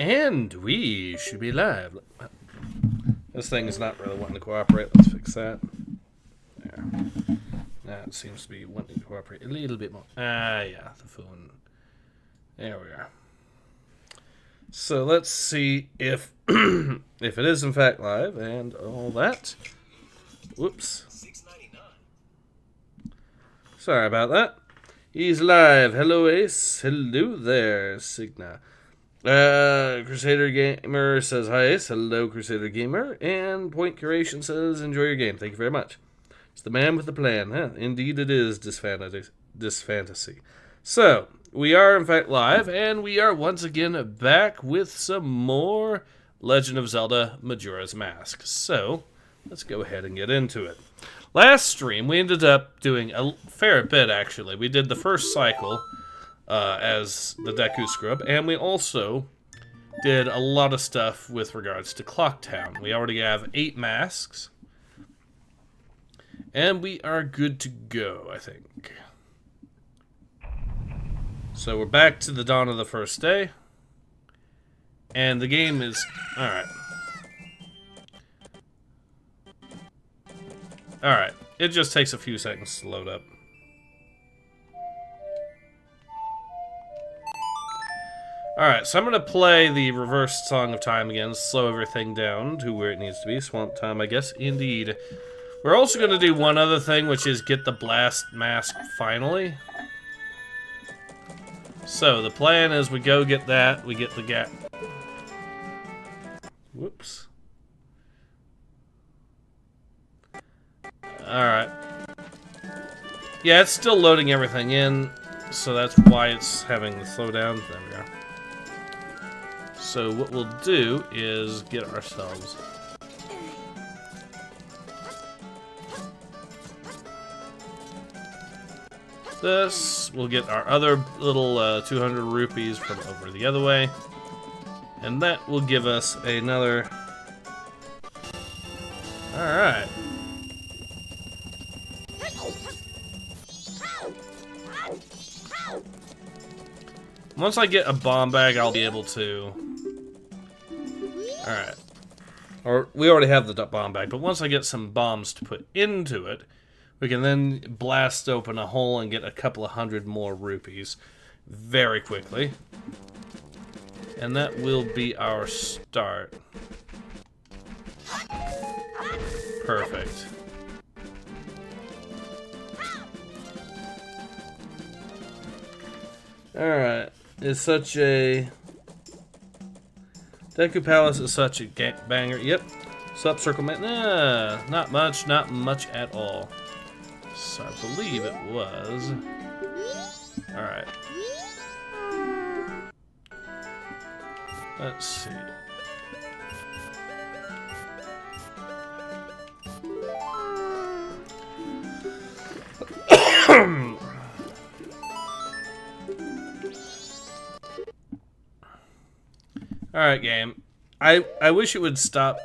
And we should be live. This thing is not really wanting to cooperate. Let's fix that. There. Now it seems to be wanting to cooperate a little bit more. Ah, yeah, the phone. There we are. So let's see if if it is in fact live and all that. Whoops. Sorry about that. He's live. Hello, Ace. Hello there, Signa. Crusader Gamer says hi, Ace. Hello, Crusader Gamer. And Point Curation says enjoy your game. Thank you very much. It's the man with the plan. Huh? Indeed it is, this fantasy. So, we are in fact live, and we are once again back with some more Legend of Zelda Majora's Mask. So, let's go ahead and get into it. Last stream, we ended up doing a fair bit, actually. We did the first cycle as the Deku Scrub, and we also did a lot of stuff with regards to Clocktown. We already have 8 masks, and we are good to go, I think. So we're back to the dawn of the first day, and the game is... Alright. Alright, it just takes a few seconds to load up. Alright, so I'm going to play the reverse Song of Time again, slow everything down to where it needs to be. Swamp time, I guess, indeed. We're also going to do one other thing, which is get the Blast Mask finally. So, the plan is we go get that, we get the gap. Whoops. Alright. Yeah, it's still loading everything in, so that's why it's having the slowdown. There we go. So what we'll do is get ourselves... this. We'll get our other little 200 rupees from over the other way. And that will give us another... Alright. Once I get a bomb bag, I'll be able to... Alright. Or, we already have the bomb bag, but once I get some bombs to put into it, we can then blast open a hole and get a couple of hundred more rupees very quickly. And that will be our start. Perfect. Alright. It's such a... Deku Palace is such a banger. Yep. Sup, Circle Man? Nah, not much at all. So I believe it was... Alright. Let's see. Alright, game. I wish it would stop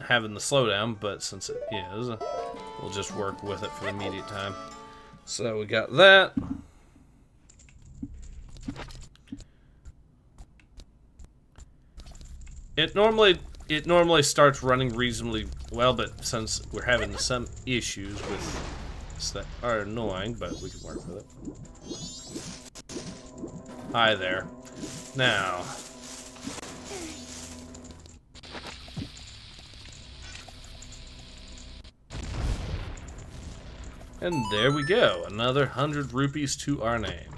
having the slowdown, but since it is, we'll just work with it for the immediate time. So we got that. It normally starts running reasonably well, but since we're having some issues with this that are annoying, but we can work with it. Hi there. Now. And there we go, another 100 rupees to our name.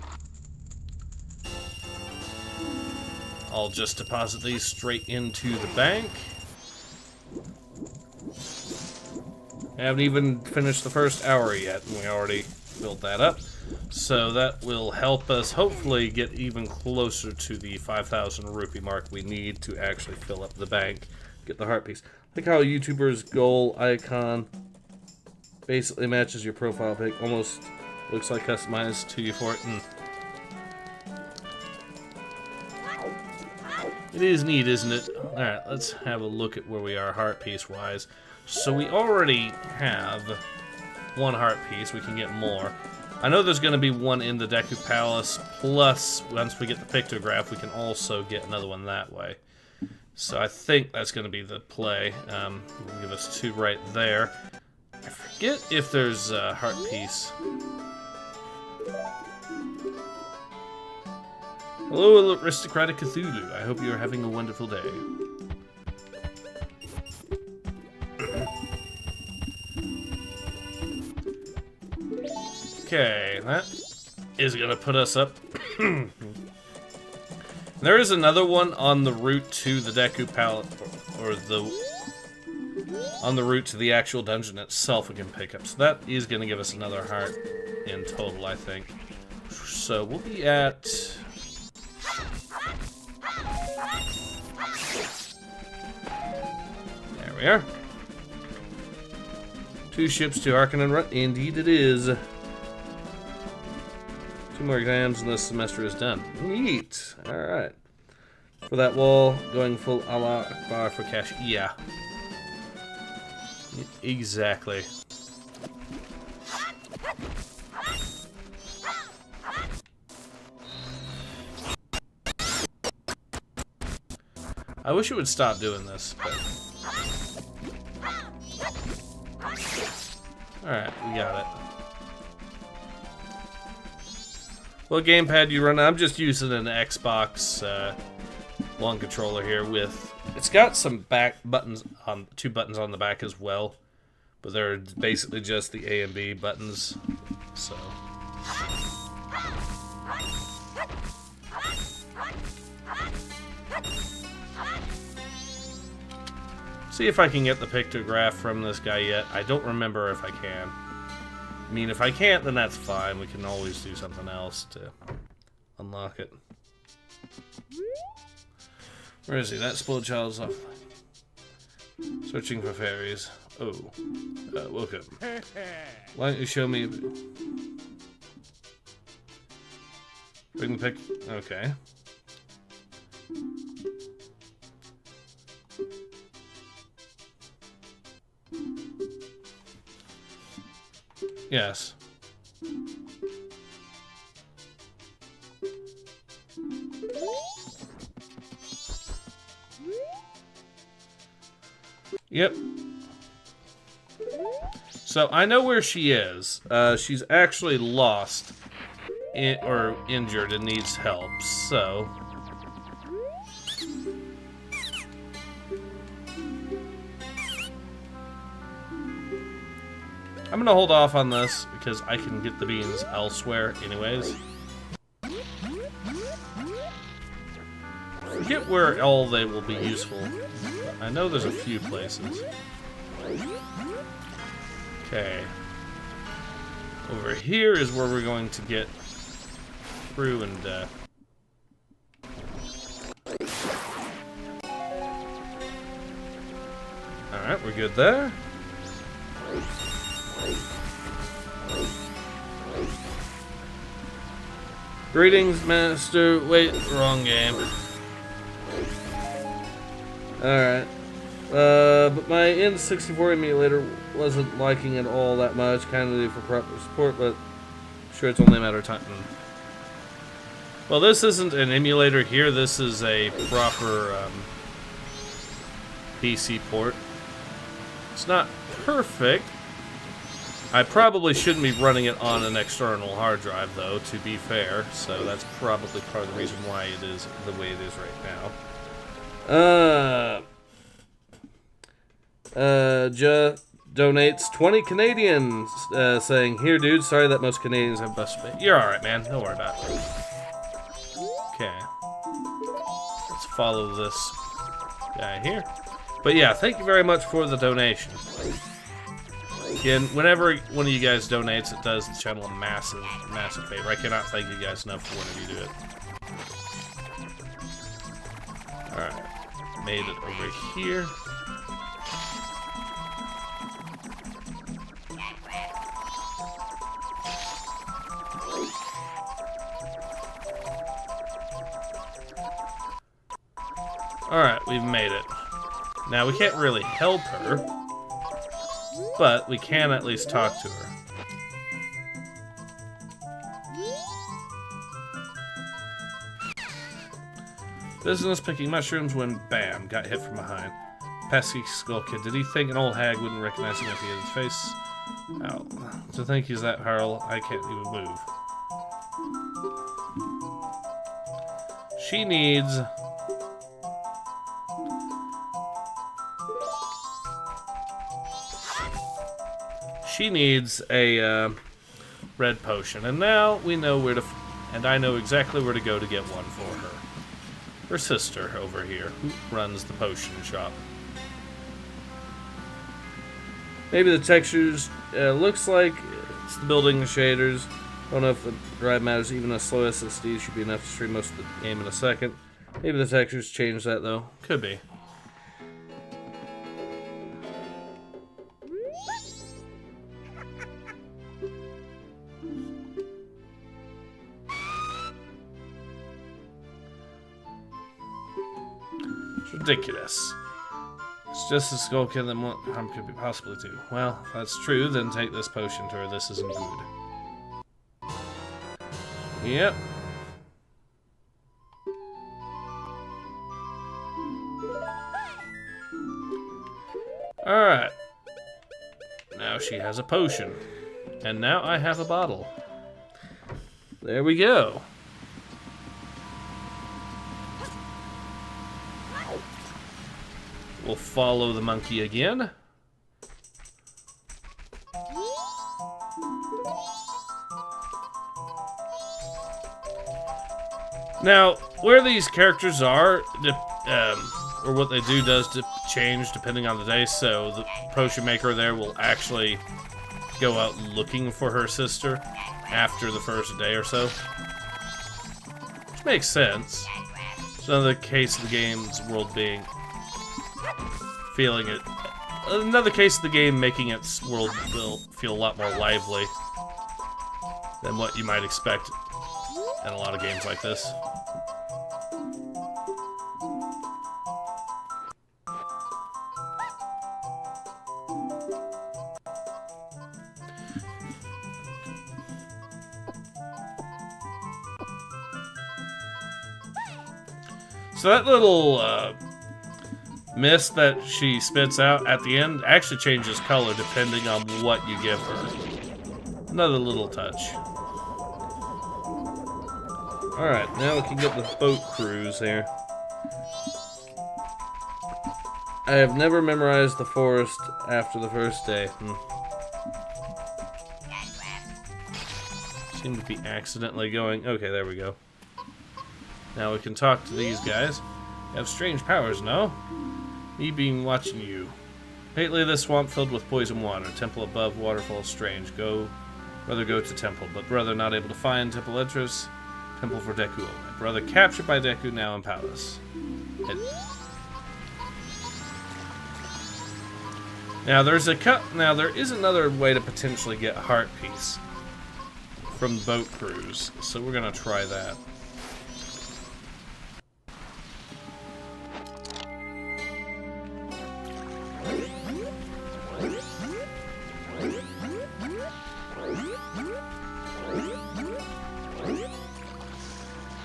I'll just deposit these straight into the bank. I haven't even finished the first hour yet, and we already built that up. So that will help us hopefully get even closer to the 5,000 rupee mark we need to actually fill up the bank, get the heart piece. Like how a YouTuber's goal icon basically matches your profile pic, almost looks like customized to you for it. It is neat, isn't it? Alright, let's have a look at where we are heart piece wise. So we already have 1 heart piece, we can get more. I know there's going to be one in the Deku Palace, plus once we get the pictograph, we can also get another one that way. So I think that's going to be the play. We'll give us 2 right there. I forget if there's a heart piece. Hello, aristocratic Cthulhu. I hope you're having a wonderful day. Okay, that is gonna put us up. There is another one on the route to the Deku Palace, or on the route to the actual dungeon itself we can pick up. So that is gonna give us another heart in total, I think. So we'll be at... There we are. 2 ships to Harkin and Run. Indeed it is. 2 more exams and this semester is done. Neat. Alright. For that wall, going full Allah Akbar for cash. Yeah. Exactly. I wish it would stop doing this, but... Alright, we got it. What gamepad do you run? I'm just using an Xbox long controller here with... It's got some back buttons, 2 buttons on the back as well. But they're basically just the A and B buttons, so... See if I can get the pictograph from this guy yet. I don't remember if I can. I mean, if I can't, then that's fine. We can always do something else to unlock it. Where is he? That spoiled child's off. Searching for fairies. Oh. Welcome. Why don't you show me... Bring the pic... Okay. Yes. Yep. So I know where she is. She's actually lost or injured and needs help. So I'm gonna hold off on this because I can get the beans elsewhere anyways. Forget where all they will be useful. I know there's a few places. Okay. Over here is where we're going to get through and alright, we're good there. Greetings, Master. Wait, wrong game. Alright. But my N64 emulator wasn't liking it all that much. Kind of need for proper support, but I'm sure it's only a matter of time. Well, this isn't an emulator here. This is a proper PC port. It's not perfect. I probably shouldn't be running it on an external hard drive, though, to be fair. So that's probably part of the reason why it is the way it is right now. Donates 20 Canadians, saying, "Here, dude, sorry that most Canadians have bus space." You're alright, man. Don't worry about it. Okay. Let's follow this guy here. But yeah, thank you very much for the donation. Again, whenever one of you guys donates, it does the channel a massive, massive favor. I cannot thank you guys enough for whenever you do it. Alright. Made it over here. Alright, we've made it. Now, we can't really help her, but we can at least talk to her. Business picking mushrooms when, bam, got hit from behind. Pesky skull kid. Did he think an old hag wouldn't recognize him if he had his face? Oh, to think he's that hurl, I can't even move. She needs... She needs a red potion, and now we know where to... And I know exactly where to go to get one for her. Her sister over here, who runs the potion shop. Maybe the textures, looks like it's the building shaders. Don't know if the drive matters. Even a slow SSD should be enough to stream most of the game in a second. Maybe the textures change that though. Could be. It's ridiculous. It's just a skull kid that what harm could be possibly do. Well, if that's true, then take this potion to her. This isn't good. Yep. Alright. Now she has a potion. And now I have a bottle. There we go. We'll follow the monkey again. Now, where these characters are, or what they do does change depending on the day, so the potion maker there will actually go out looking for her sister after the first day or so. Which makes sense. It's another case of the game's world being... feeling it. Another case of the game making its world will feel a lot more lively than what you might expect in a lot of games like this. So that little mist that she spits out at the end actually changes color depending on what you give her. Another little touch. Alright, now we can get the boat cruise here. I have never memorized the forest after the first day. Seem to be accidentally going... Okay, there we go. Now we can talk to these guys. You have strange powers, no? Me being watching you. Lately, this swamp filled with poison water. Temple above, waterfall strange. Brother go to temple, but brother not able to find temple entrance. Temple for Deku. My brother captured by Deku, now in palace. Now there is another way to potentially get heart piece from the boat cruise, so we're gonna try that.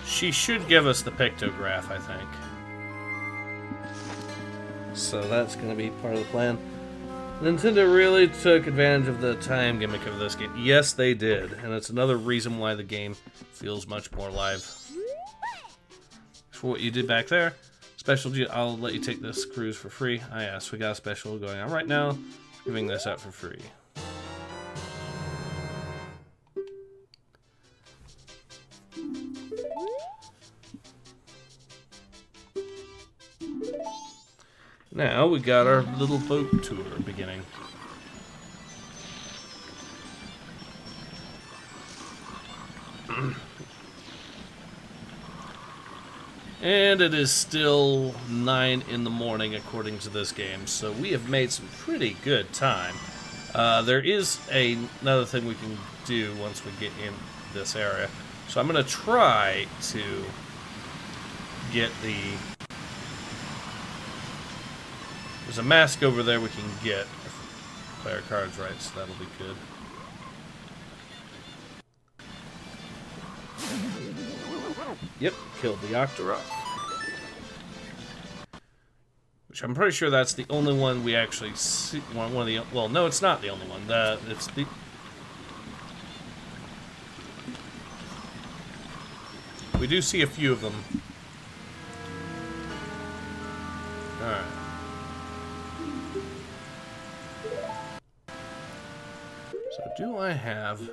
She should give us the pictograph, I think. So that's going to be part of the plan. Nintendo really took advantage of the time gimmick of this game. Yes, they did. And it's another reason why the game feels much more live. For what you did back there. Special, I'll let you take this cruise for free. Ah, yes, we got a special going on right now. Giving this out for free. Now we got our little boat tour beginning. And it is still 9 in the morning according to this game, so we have made some pretty good time. There is another thing we can do once we get in this area. So I'm going to try to get the... There's a mask over there we can get if we play our cards right, so that'll be good. Yep, killed the Octorok. Which I'm pretty sure that's the only one we actually see. One of the, well, no, it's not the only one. It's the... We do see a few of them. Alright. So do I have...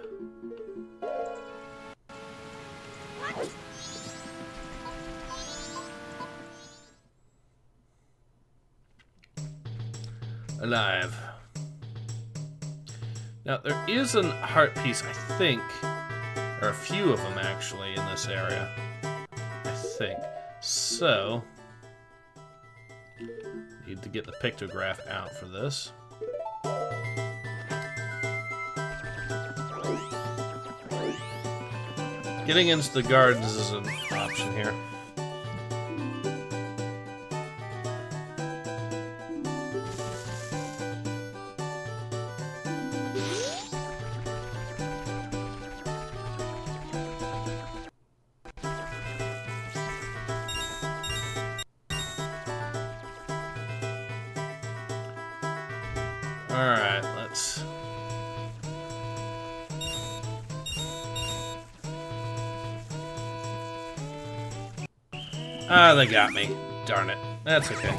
Alive. Now, there is a heart piece, I think, or a few of them actually in this area. I think. So, need to get the pictograph out for this. Getting into the gardens is an option here. Alright, let's... Ah, they got me. Darn it. That's okay.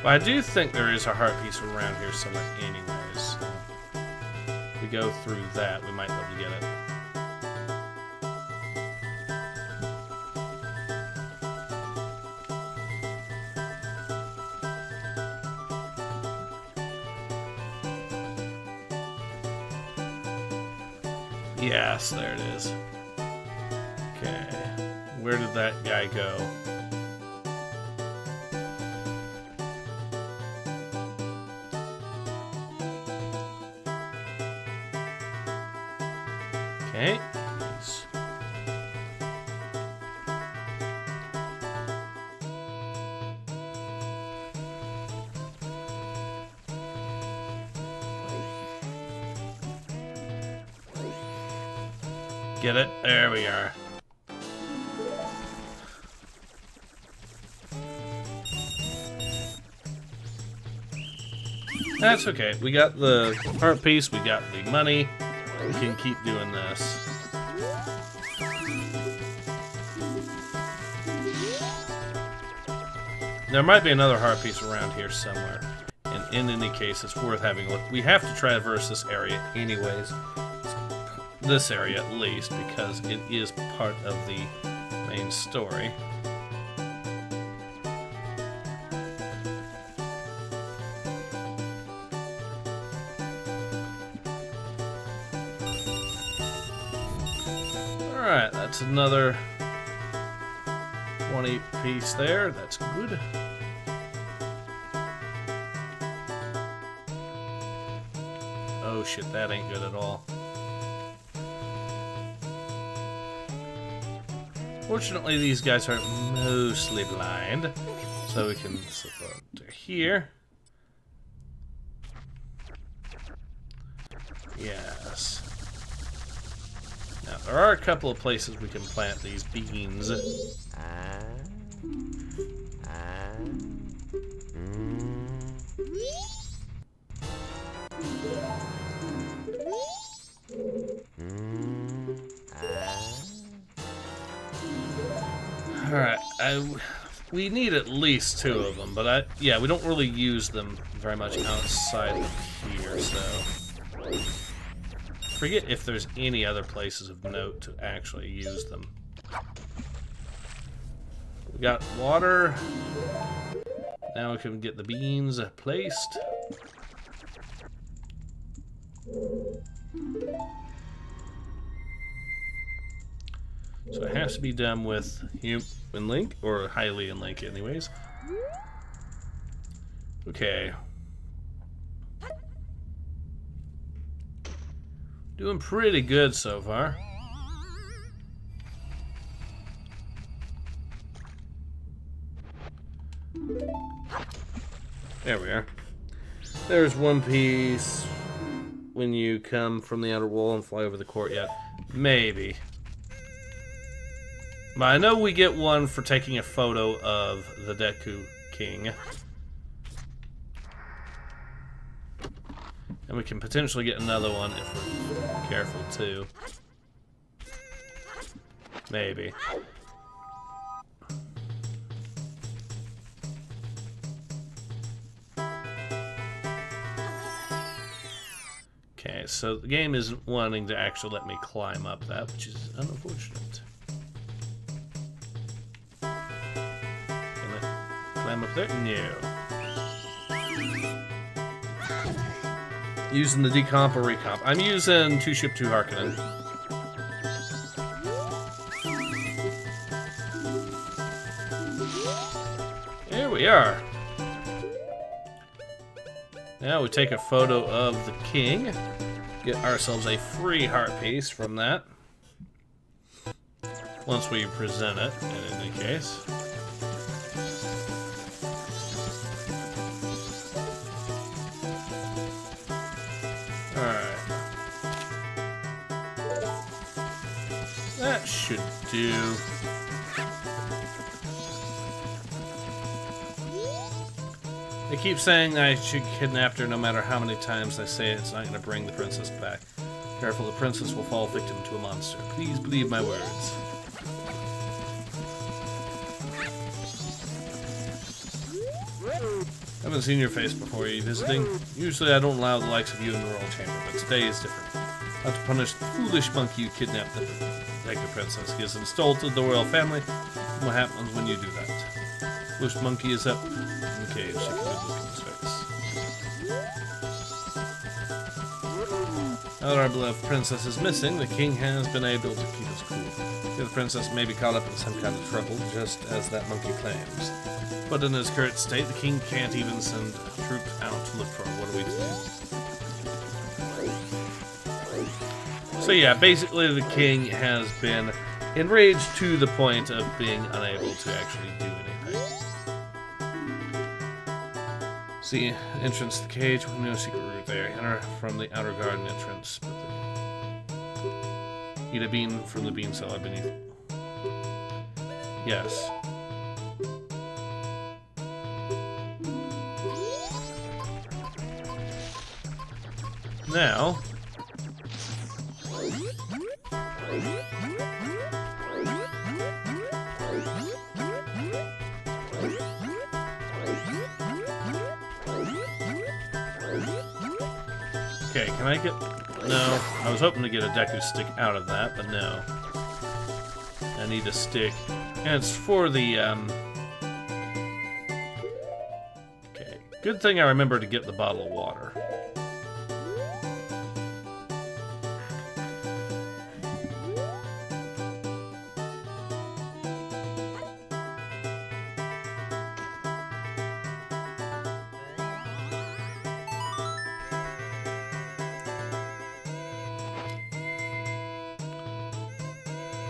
But I do think there is a heart piece around here somewhere anyways. So if we go through that, we might be able to get it. Yes, there it is. Okay. Where did that guy go? Okay. Nice. Get it? There we are. That's okay. We got the heart piece, we got the money. We can keep doing this. There might be another heart piece around here somewhere. And in any case, it's worth having a look. We have to traverse this area anyways. This area at least, because it is part of the main story. Alright, that's another 20 piece there. That's good. Oh shit, that ain't good at all. Fortunately, these guys are mostly blind, so we can slip over here. Yes. Now, there are a couple of places we can plant these beans. Alright, we need at least 2 of them, but yeah, we don't really use them very much outside of here, so... Forget if there's any other places of note to actually use them. We got water. Now we can get the beans placed. So it has to be done with human link, or Hylian link anyways. Okay. Doing pretty good so far. There we are. There's one piece. when you come from the outer wall and fly over the court yet. Maybe. But I know we get one for taking a photo of the Deku King. And we can potentially get another one if we're careful too. Maybe. Okay, so the game isn't wanting to actually let me climb up that, which is unfortunate. Can I climb up there? No. Using the decomp or recomp. I'm using 2 Ship 2 Harkonnen. There we are. Now we take a photo of the king. Get ourselves a free heart piece from that. Once we present it, in any case. Alright. That should do. They keep saying I should kidnap her no matter how many times I say it's not going to bring the princess back. Careful, the princess will fall victim to a monster. Please believe my words. I haven't seen your face before. Are you visiting? Usually I don't allow the likes of you in the royal chamber, but today is different. How to punish the foolish monkey who kidnapped the Deku princess. He is installed to the royal family. What happens when you do that? Foolish monkey is up in the cage. She can look in his face. Now that our beloved princess is missing, the king has been able to keep us cool. The other princess may be caught up in some kind of trouble, just as that monkey claims. But in his current state, the king can't even send troops out to look for her. What are we to do? So yeah, basically the king has been enraged to the point of being unable to actually do anything. See, entrance to the cage with no secret route there. Enter from the outer garden entrance. Eat a bean from the bean cellar beneath. Yes. Now, okay, can I get... No, I was hoping to get a Deku stick out of that, but no. I need a stick. And it's for the, Okay, good thing I remember to get the bottle of water.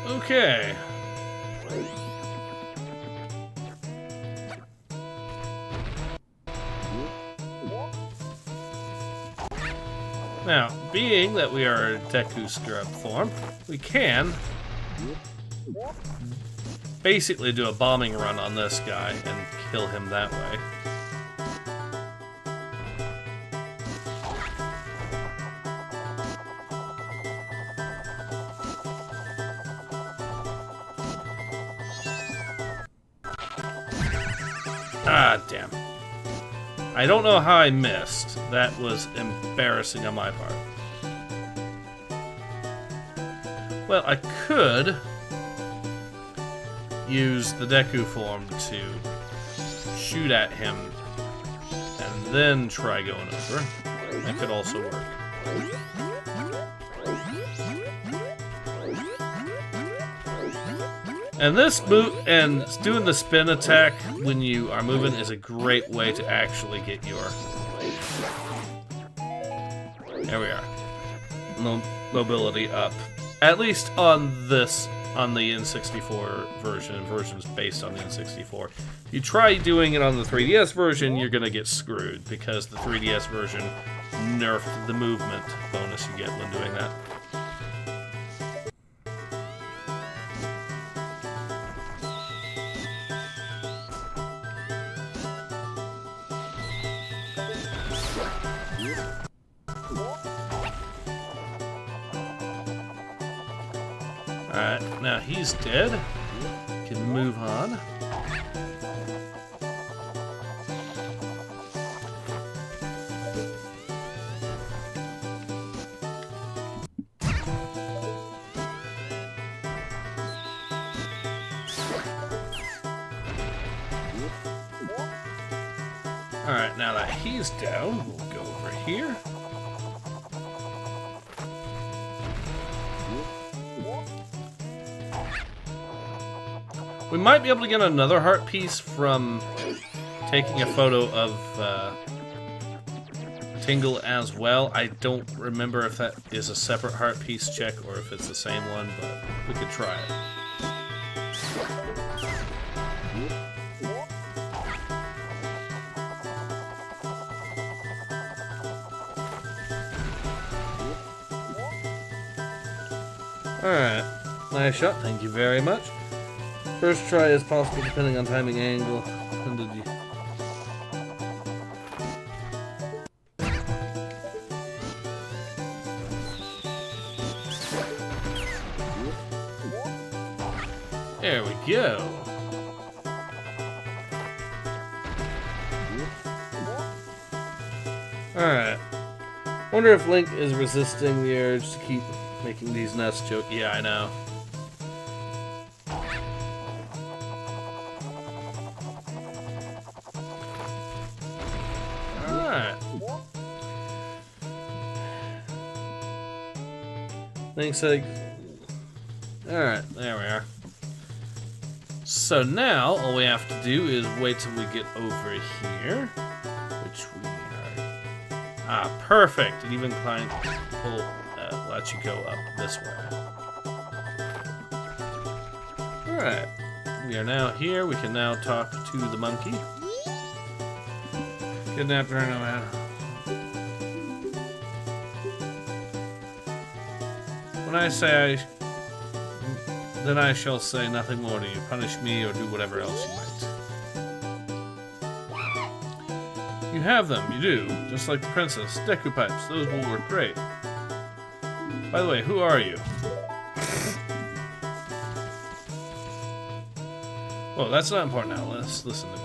Okay. Now, being that we are Deku Scrub form, we can basically do a bombing run on this guy and kill him that way. Ah, damn. I don't know how I missed. That was embarrassing on my part. Well, I could use the Deku form to shoot at him and then try going over. That could also work. And this move and doing the spin attack when you are moving is a great way to actually get your... There we are. Mobility up. At least on this, on the N64 version, and versions based on the N64. If you try doing it on the 3DS version, you're gonna get screwed, because the 3DS version nerfed the movement bonus you get when doing that. Alright, now he's dead. Can move on. Alright, now that he's down, we'll go over here. We might be able to get another heart piece from taking a photo of Tingle as well. I don't remember if that is a separate heart piece check or if it's the same one, but we could try it. Alright, nice shot, thank you very much. First try is possible depending on timing angle. When did you... There we go. Alright. Wonder if Link is resisting the urge to keep making these nuts joke. Yeah, I know. Alright. Link's like... Alright, there we are. So now, all we have to do is wait till we get over here. Which we are... Ah, perfect! It even climbed... Pull... let you go up this way. Alright. We are now here. We can now talk to the monkey. Kidnapped her, no man. When I say then I shall say nothing more to you. Punish me or do whatever else you might. You have them, you do. Just like the princess. Deku pipes. Those will work great. By the way, who are you? Well, that's not important now. Let's listen to me.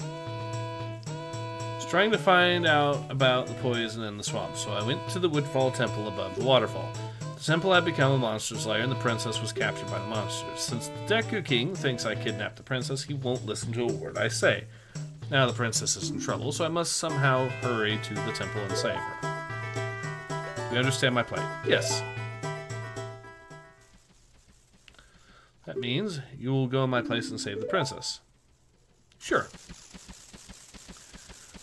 I was trying to find out about the poison in the swamp, so I went to the Woodfall Temple above the waterfall. The temple had become a monster's lair, and the princess was captured by the monsters. Since the Deku King thinks I kidnapped the princess, he won't listen to a word I say. Now the princess is in trouble, so I must somehow hurry to the temple and save her. You understand my plight? Yes. That means you will go in my place and save the princess. Sure.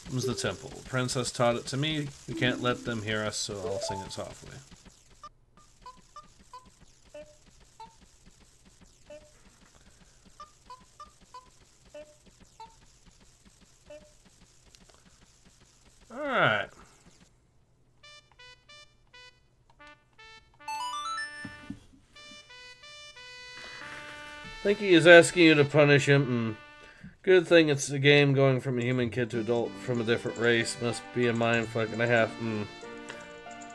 Comes the temple. The princess taught it to me. We can't let them hear us, so I'll sing it softly. Alright. I think he is asking you to punish him. Good thing it's a game going from a human kid to adult from a different race. Must be a mind fuck and a half.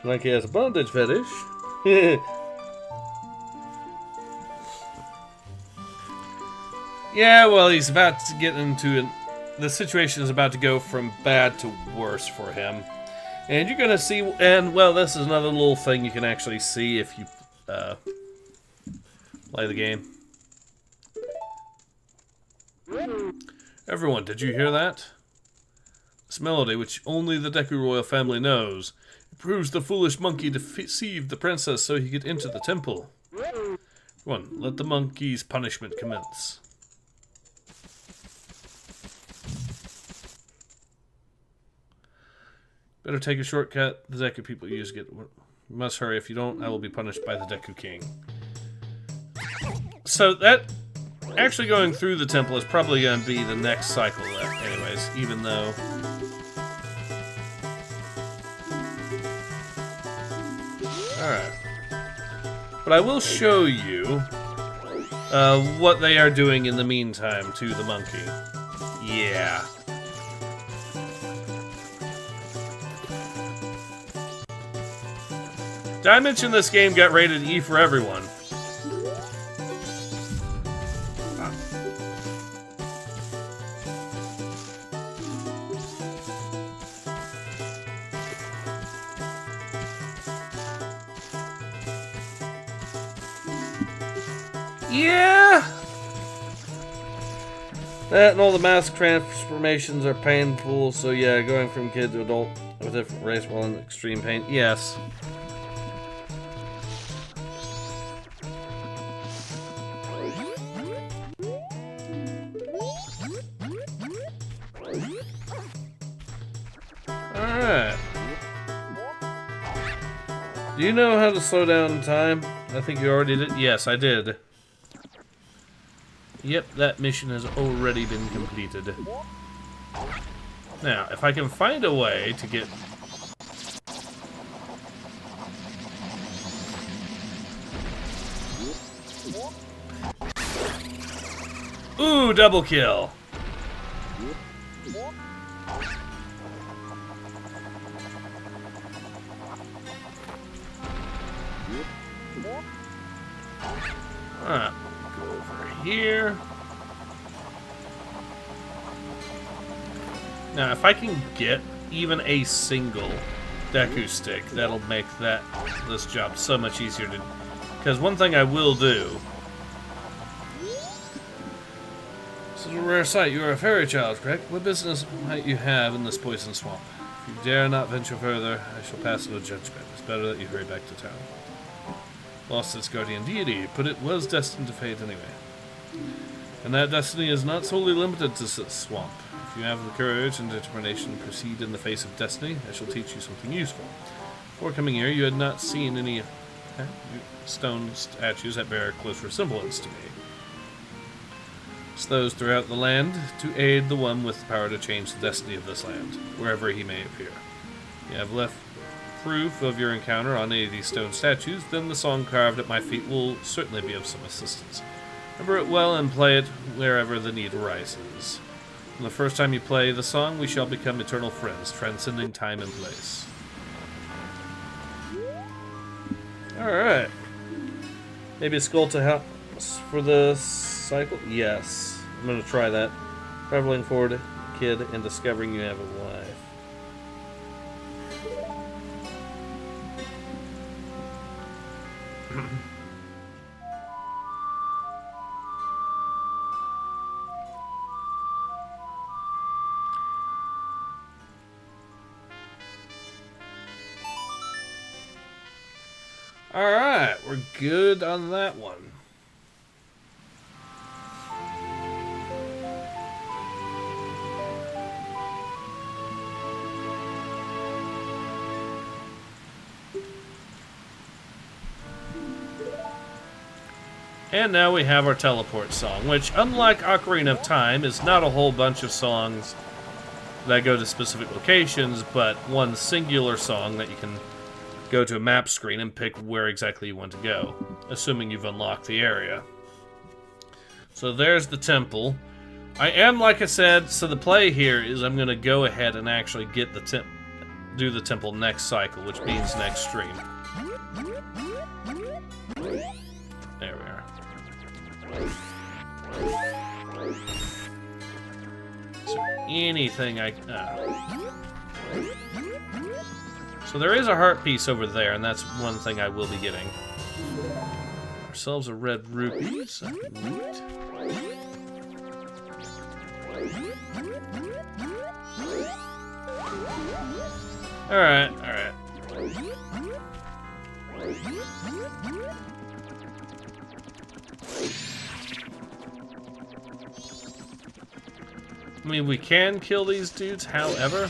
Like he has a bondage fetish. Yeah, well, he's about to get into it. The situation is about to go from bad to worse for him. And you're gonna see, and well, this is another little thing you can actually see if you play the game. Everyone, did you hear that? This melody, which only the Deku royal family knows, it proves the foolish monkey deceived the princess so he could enter the temple. Everyone, let the monkey's punishment commence. Better take a shortcut the Deku people use to get... You must hurry. If you don't, I will be punished by the Deku King. So that... Actually going through the temple is probably going to be the next cycle anyways, even though... Alright. But I will show you what they are doing in the meantime to the monkey. Yeah. Did I mention this game got rated E for everyone? Yeah! That and all the mask transformations are painful, so yeah, going from kid to adult with a different race while in extreme pain. Yes. Alright. Do you know how to slow down time? I think you already did. Yes, I did. Yep, that mission has already been completed. Now, if I can find a way to get... Ooh, double kill! Alright, go over here. Now, if I can get even a single Deku stick, that'll make this job so much easier to... Because one thing I will do... This is a rare sight. You are a fairy child, correct? What business might you have in this poison swamp? If you dare not venture further, I shall pass no judgment. It's better that you hurry back to town. Lost its guardian deity, but it was destined to fade anyway. And that destiny is not solely limited to this swamp. If you have the courage and determination to proceed in the face of destiny, I shall teach you something useful. Before coming here, you had not seen any stone statues that bear close resemblance to me. It's those throughout the land to aid the one with the power to change the destiny of this land, wherever he may appear. You have left proof of your encounter on any of these stone statues, then the song carved at my feet will certainly be of some assistance. Remember it well and play it wherever the need arises. And the first time you play the song, we shall become eternal friends, transcending time and place. Alright. Maybe a skull to help for the cycle? Yes. I'm going to try that. Traveling forward, kid, and discovering you have a wife. Alright, we're good on that one. And now we have our teleport song, which, unlike Ocarina of Time, is not a whole bunch of songs that go to specific locations, but one singular song that you can go to a map screen and pick where exactly you want to go, assuming you've unlocked the area. So there's the temple. I am, like I said, so the play here is I'm going to go ahead and actually get the do the temple next cycle, which means next stream. There we are. Is there anything I... So there is a heart piece over there, and that's one thing I will be getting. Ourselves a red rupee. Sweet. Alright, alright. I mean, we can kill these dudes, however...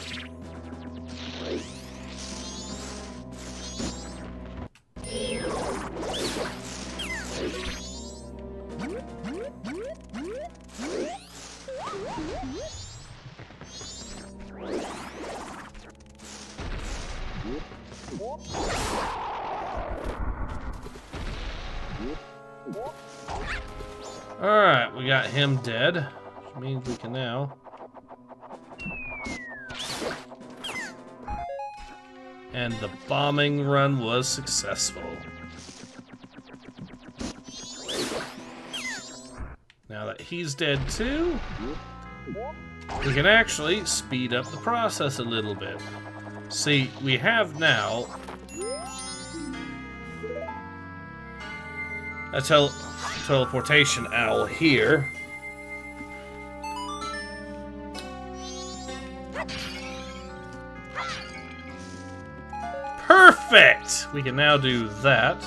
Alright, we got him dead. Which means we can now... And the bombing run was successful. Now that he's dead too, we can actually speed up the process a little bit. See, we have now a teleportation owl here. Perfect! We can now do that.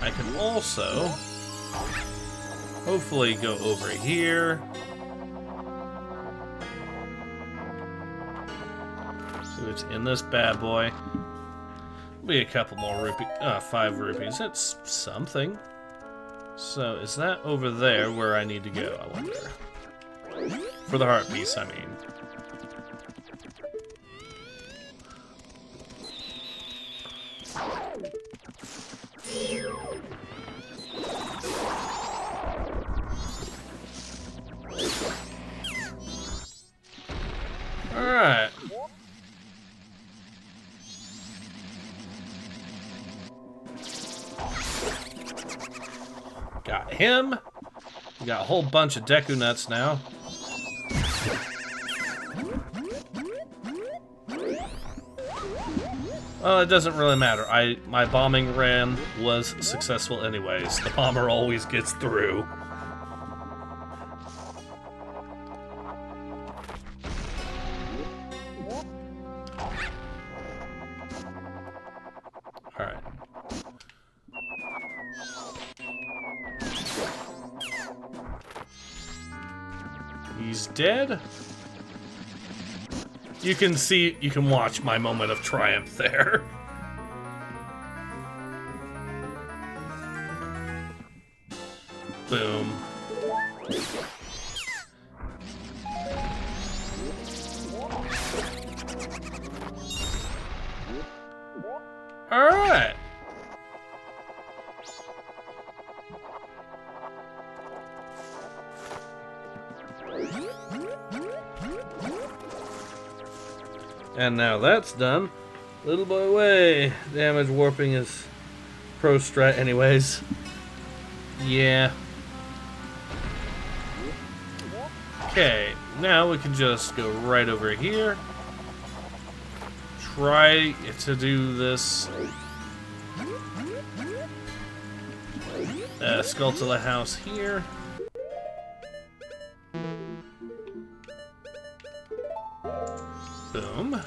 I can also hopefully go over here. See what's in this bad boy. Be a couple more rupees. 5 rupees. That's something. So is that over there where I need to go, I wonder? For the heart piece, I mean. Alright. Got him. We got a whole bunch of Deku nuts now. Well, it doesn't really matter. My bombing ran was successful anyways. The bomber always gets through. Alright. He's dead. You can see, you can watch my moment of triumph there. Boom. All right. And now that's done. Little boy away. Damage warping is pro strat anyways. Yeah. Okay, now we can just go right over here. Try to do this. Skulltula house here. Boom.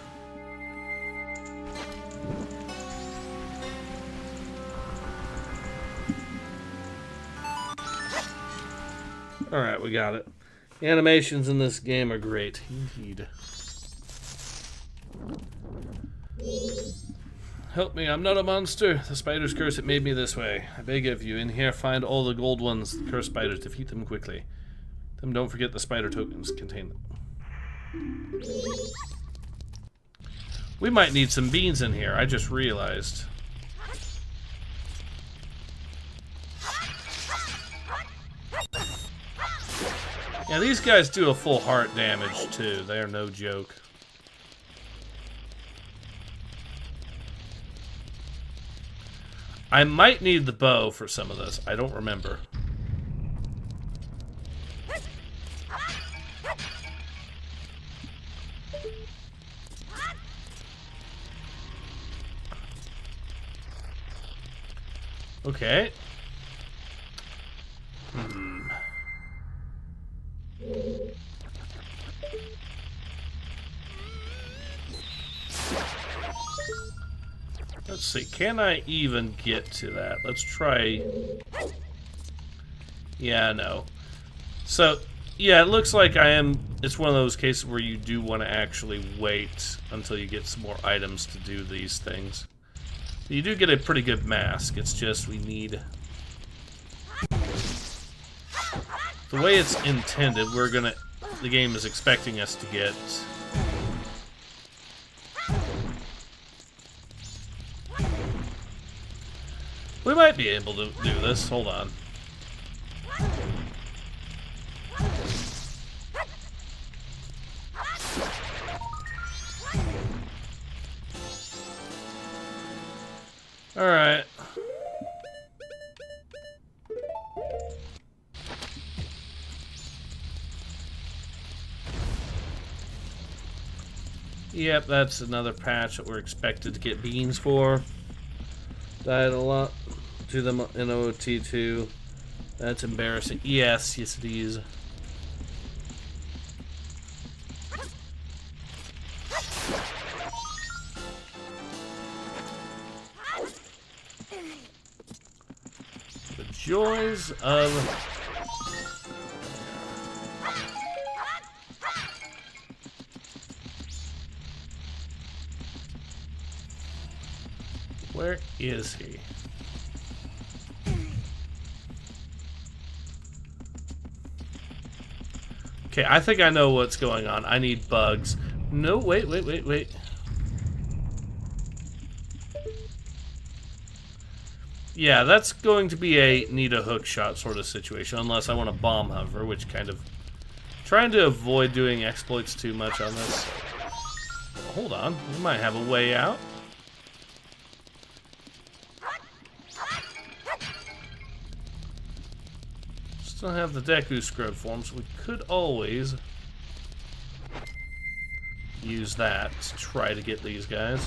Alright, we got it. The animations in this game are great, indeed. Help me, I'm not a monster. The spider's curse, it made me this way. I beg of you, in here find all the gold ones, the cursed spiders, defeat them quickly. Then don't forget the spider tokens contain them. We might need some beans in here, I just realized. Yeah, these guys do a full heart damage too, they're no joke. I might need the bow for some of this, I don't remember. Okay. Let's see, can I even get to that? Let's try. Yeah, no. So, yeah, it looks like it's one of those cases where you do want to actually wait until you get some more items to do these things. You do get a pretty good mask, it's just we need... The way it's intended, the game is expecting us to get... We We might be able to do this. Hold on. Alright. Yep, that's another patch that we're expected to get beans for. Died a lot to them in OT2. That's embarrassing. Yes, yes it is. The joys of... Where is he? Okay, I think I know what's going on. I need bugs. No, wait. Yeah, that's going to be a need a hook shot sort of situation, unless I want to bomb hover, which kind of... Trying to avoid doing exploits too much on this. Hold on, we might have a way out. Still have the Deku scrub form, so we could always use that to try to get these guys.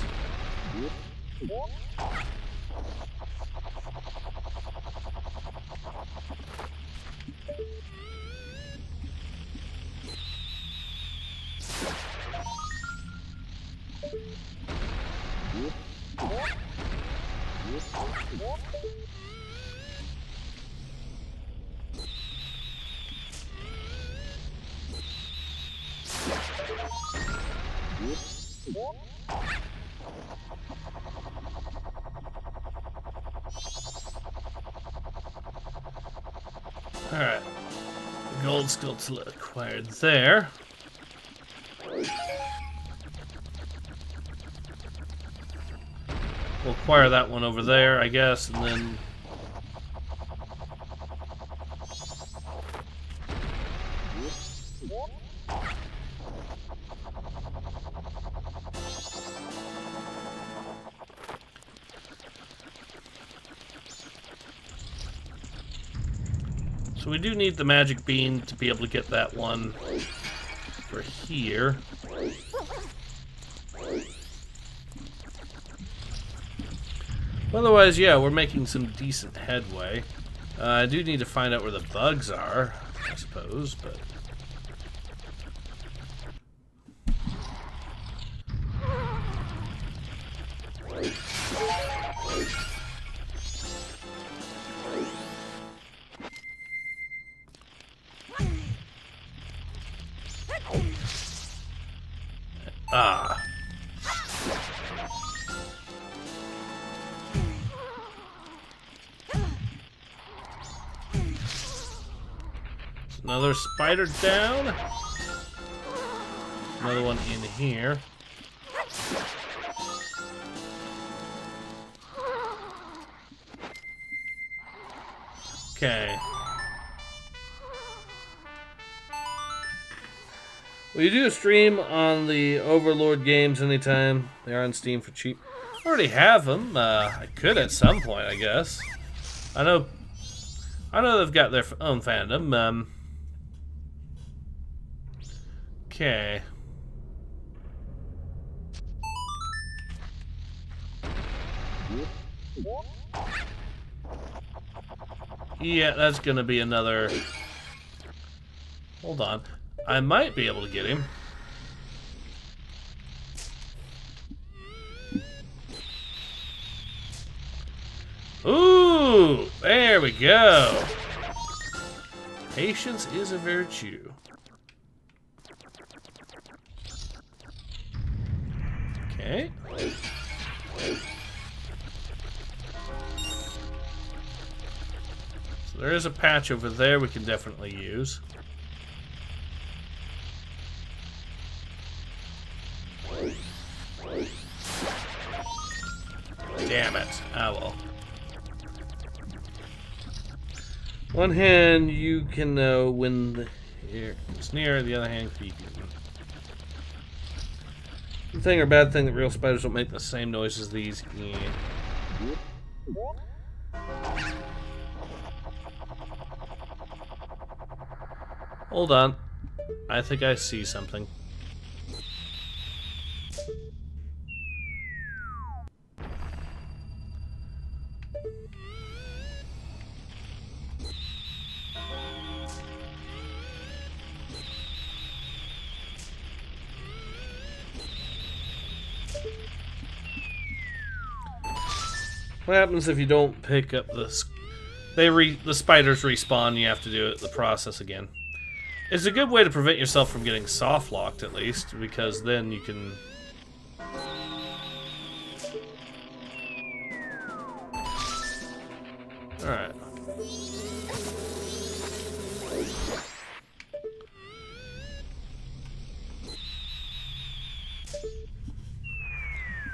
Alright, gold still acquired there. We'll acquire that one over there, I guess, and then... So we do need the magic bean to be able to get that one for here. Otherwise, yeah, we're making some decent headway. I do need to find out where the bugs are, I suppose, but... Ah. Another spider down. Another one in here. Okay. Will you do a stream on the Overlord games anytime? They are on Steam for cheap. I already have them. I could at some point, I guess. I know they've got their own fandom. Okay. Yeah, that's gonna be another... Hold on. I might be able to get him. Ooh! There we go! Patience is a virtue. Okay. So there is a patch over there we can definitely use. Damn it. Ah, well. One hand, you can know when the air is near. The other hand, keep eating. Good thing or bad thing that real spiders don't make the same noise as these. Yeah. Hold on. I think I see something. What happens if you don't pick up the... the spiders respawn, you have to do the process again. It's a good way to prevent yourself from getting soft-locked, at least, because then you can... Alright.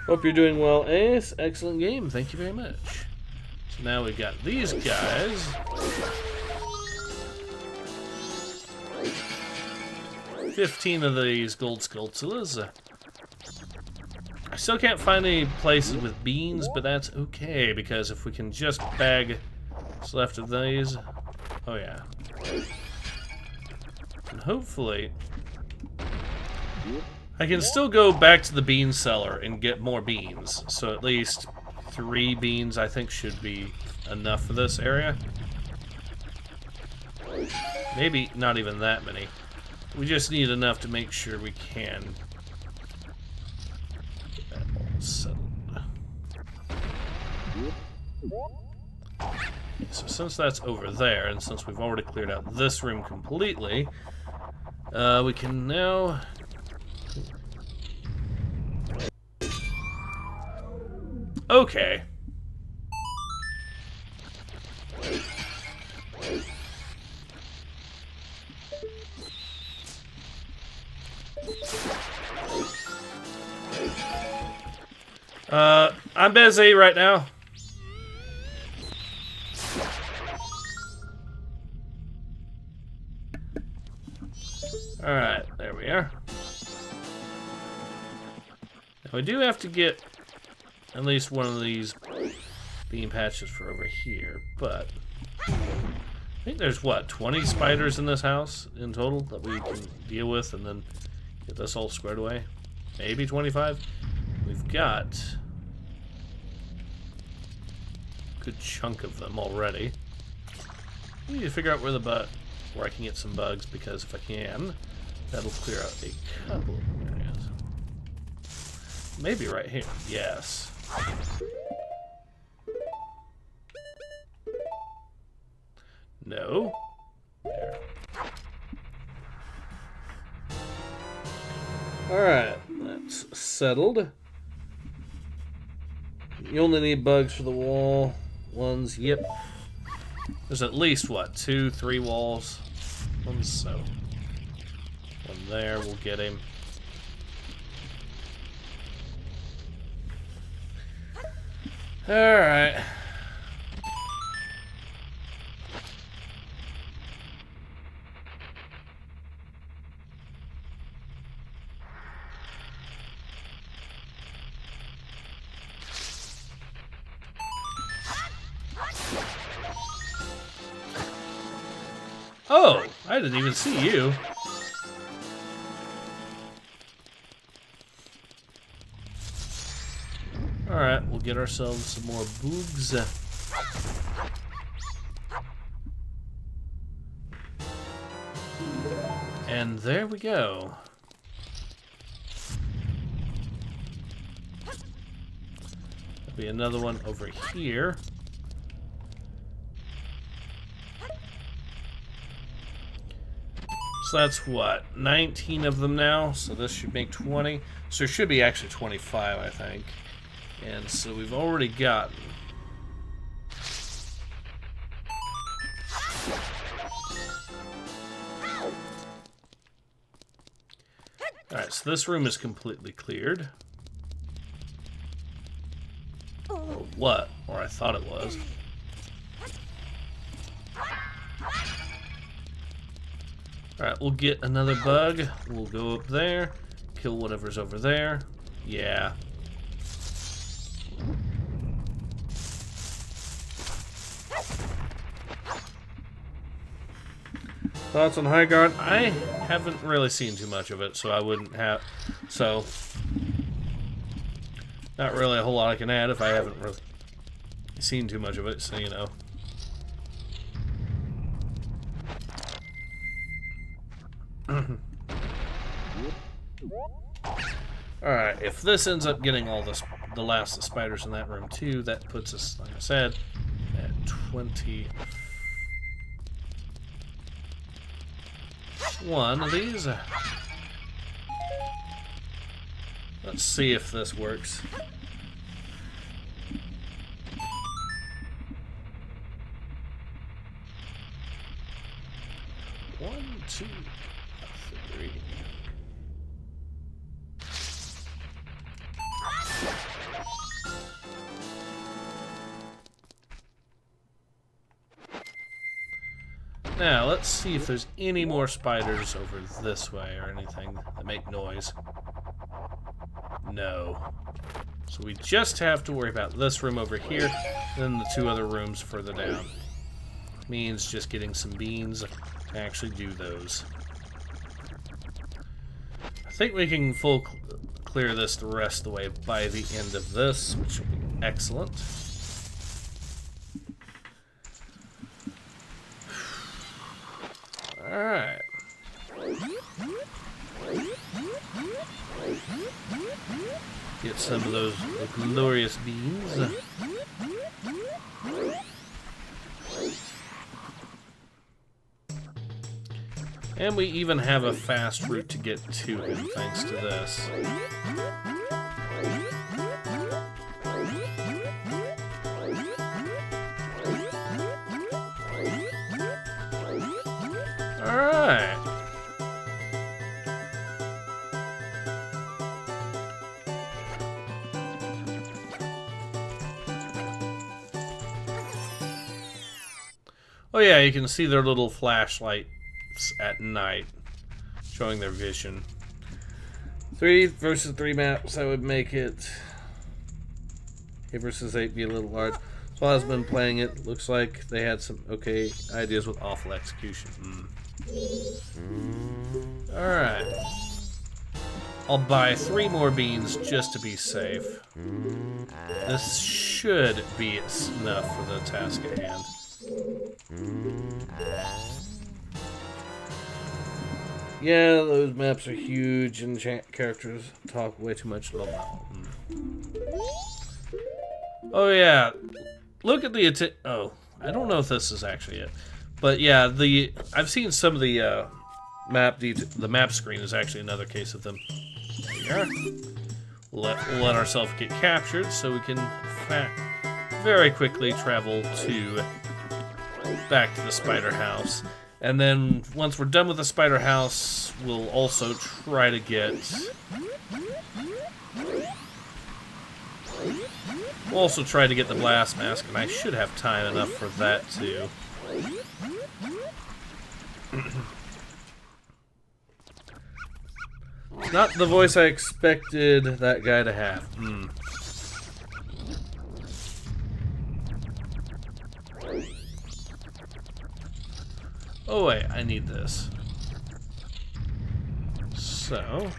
Hope you're doing well, Ace. Excellent game. Thank you very much. So now we've got these guys. 15 of these gold Skulltulas. I still can't find any places with beans, but that's okay, because if we can just bag what's left of these... Oh yeah. And hopefully... I can still go back to the bean cellar and get more beans. So at least 3 beans I think should be enough for this area. Maybe not even that many. We just need enough to make sure we can get that all settled. So since that's over there, and since we've already cleared out this room completely, we can now... Okay. I'm busy right now. Alright, there we are. Now we do have to get at least one of these bean patches for over here, but I think there's, what, 20 spiders in this house in total that we can deal with and then get this all squared away? Maybe 25? We've got a good chunk of them already. We need to figure out where where I can get some bugs, because if I can, that'll clear out a couple of areas. Maybe right here. Yes. No. There. Alright, that's settled. You only need bugs for the wall ones. Yep. There's at least, what, 2, 3 walls? So, one there, we'll get him. Alright. Oh, I didn't even see you. Alright, we'll get ourselves some more boogs. And there we go. There'll be another one over here. So that's what, 19 of them now, so this should make 20. So it should be actually 25, I think. And so we've already gotten... Alright, so this room is completely cleared. Or what? Or I thought it was. Alright, we'll get another bug. We'll go up there. Kill whatever's over there. Yeah. Thoughts on High Guard? I haven't really seen too much of it, so I wouldn't have... So... Not really a whole lot I can add if I haven't really seen too much of it, so you know. Alright, if this ends up getting all this, the last of the spiders in that room too, that puts us, like I said, at 21 of these. Let's see if this works. One, two, three. Now, let's see if there's any more spiders over this way or anything that make noise. No. So we just have to worry about this room over here, then the two other rooms further down. Means just getting some beans to actually do those. I think we can full clear this the rest of the way by the end of this, which will be excellent. Alright. Get some of those glorious beans. And we even have a fast route to get to him thanks to this. Alright. Oh yeah, you can see their little flashlights at night, showing their vision. 3 versus 3 maps, that would make it 8 versus 8 be a little large. So I've been playing it. Looks like they had some okay ideas with awful execution. Alright. I'll buy 3 more beans just to be safe. This should be enough for the task at hand. Yeah, those maps are huge and characters talk way too much about them. Oh yeah, look at the oh, I don't know if this is actually it, but yeah, I've seen some of the the map screen is actually another case of them. There you are. We'll let ourselves get captured so we can very quickly travel back to the spider house. And then, once we're done with the spider house, we'll also try to get... We'll also try to get the blast mask, and I should have time enough for that, too. Not the voice I expected that guy to have. Oh wait, I need this. So...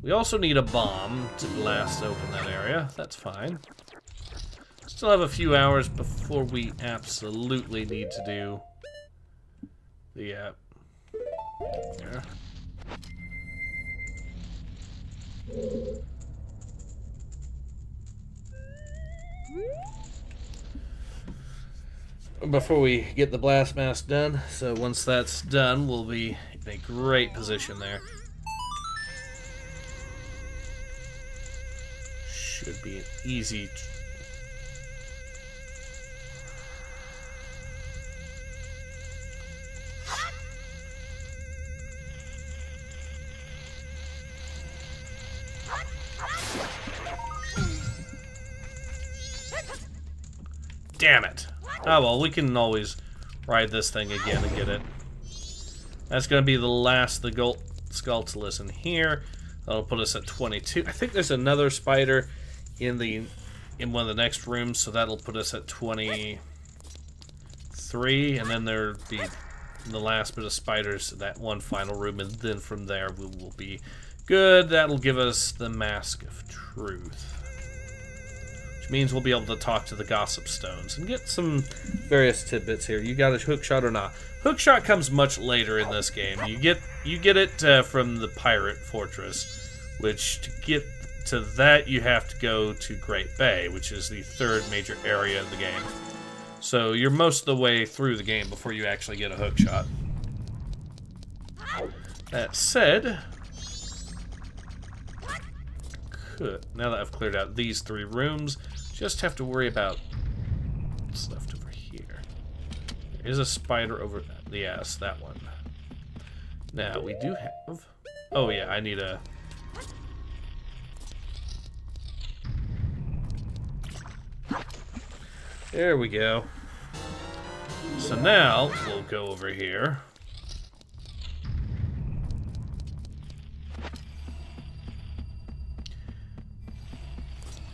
we also need a bomb to blast open that area. That's fine. Still have a few hours before we absolutely need to do the there. Before we get the blast mask done. So once that's done, we'll be in a great position there. Should be an easy... Damn it. Oh well, we can always ride this thing again and get it. That's going to be the last the Skulltulus in here. That'll put us at 22. I think there's another spider in one of the next rooms, so that'll put us at 23. And then there'll be the last bit of spiders in that one final room, and then from there we will be good. That'll give us the Mask of Truth. Which means we'll be able to talk to the Gossip Stones and get some various tidbits here. You got a hookshot or not? Hookshot comes much later in this game. You get it from the Pirate Fortress, which to get to that you have to go to Great Bay, which is the third major area of the game. So you're most of the way through the game before you actually get a hookshot. That said, now that I've cleared out these 3 rooms, just have to worry about what's left over here. There is a spider over... Yes, that one. Now, we do have... Oh, yeah, I need a... There we go. So now, we'll go over here.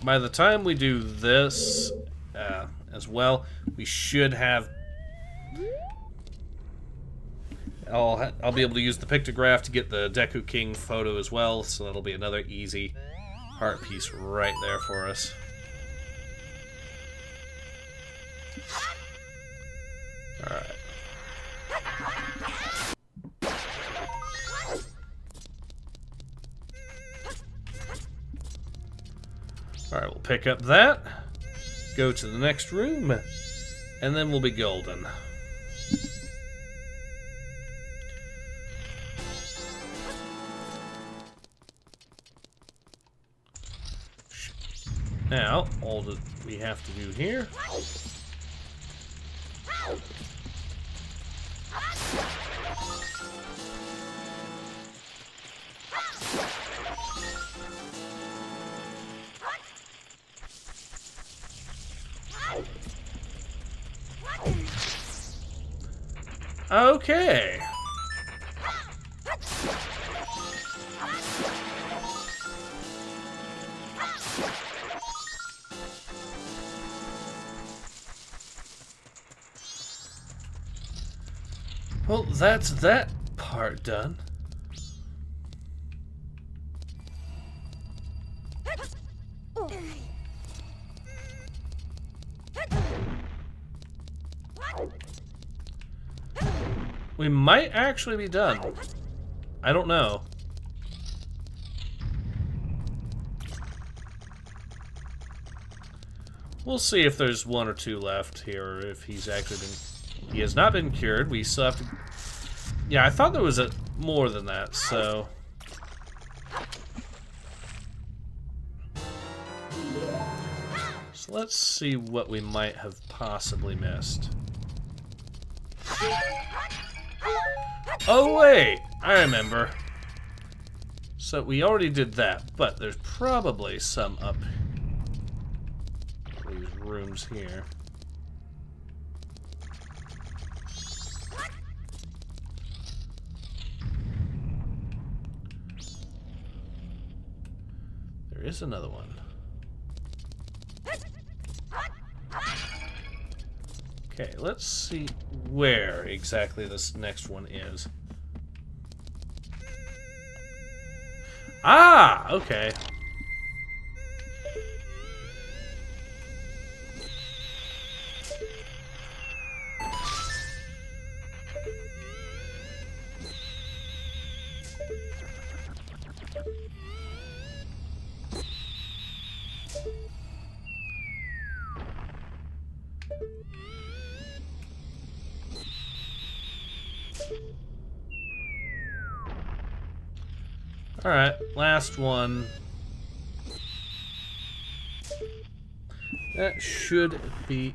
By the time we do this as well, we should have... I'll be able to use the pictograph to get the Deku King photo as well, so that'll be another easy heart piece right there for us. Alright. Alright, we'll pick up that, go to the next room, and then we'll be golden. Now, all that we have to do here... Okay. Well, that's that part done. We might actually be done. I don't know. We'll see if there's 1 or 2 left here, or if he's actually been... He has not been cured. We still have to... Yeah, I thought there was more than that, so... So let's see what we might have possibly missed. Oh wait, I remember. So we already did that, but there's probably some up these rooms here. There is another one. Okay, let's see where exactly this next one is. Ah, okay. Alright, last one. That should be...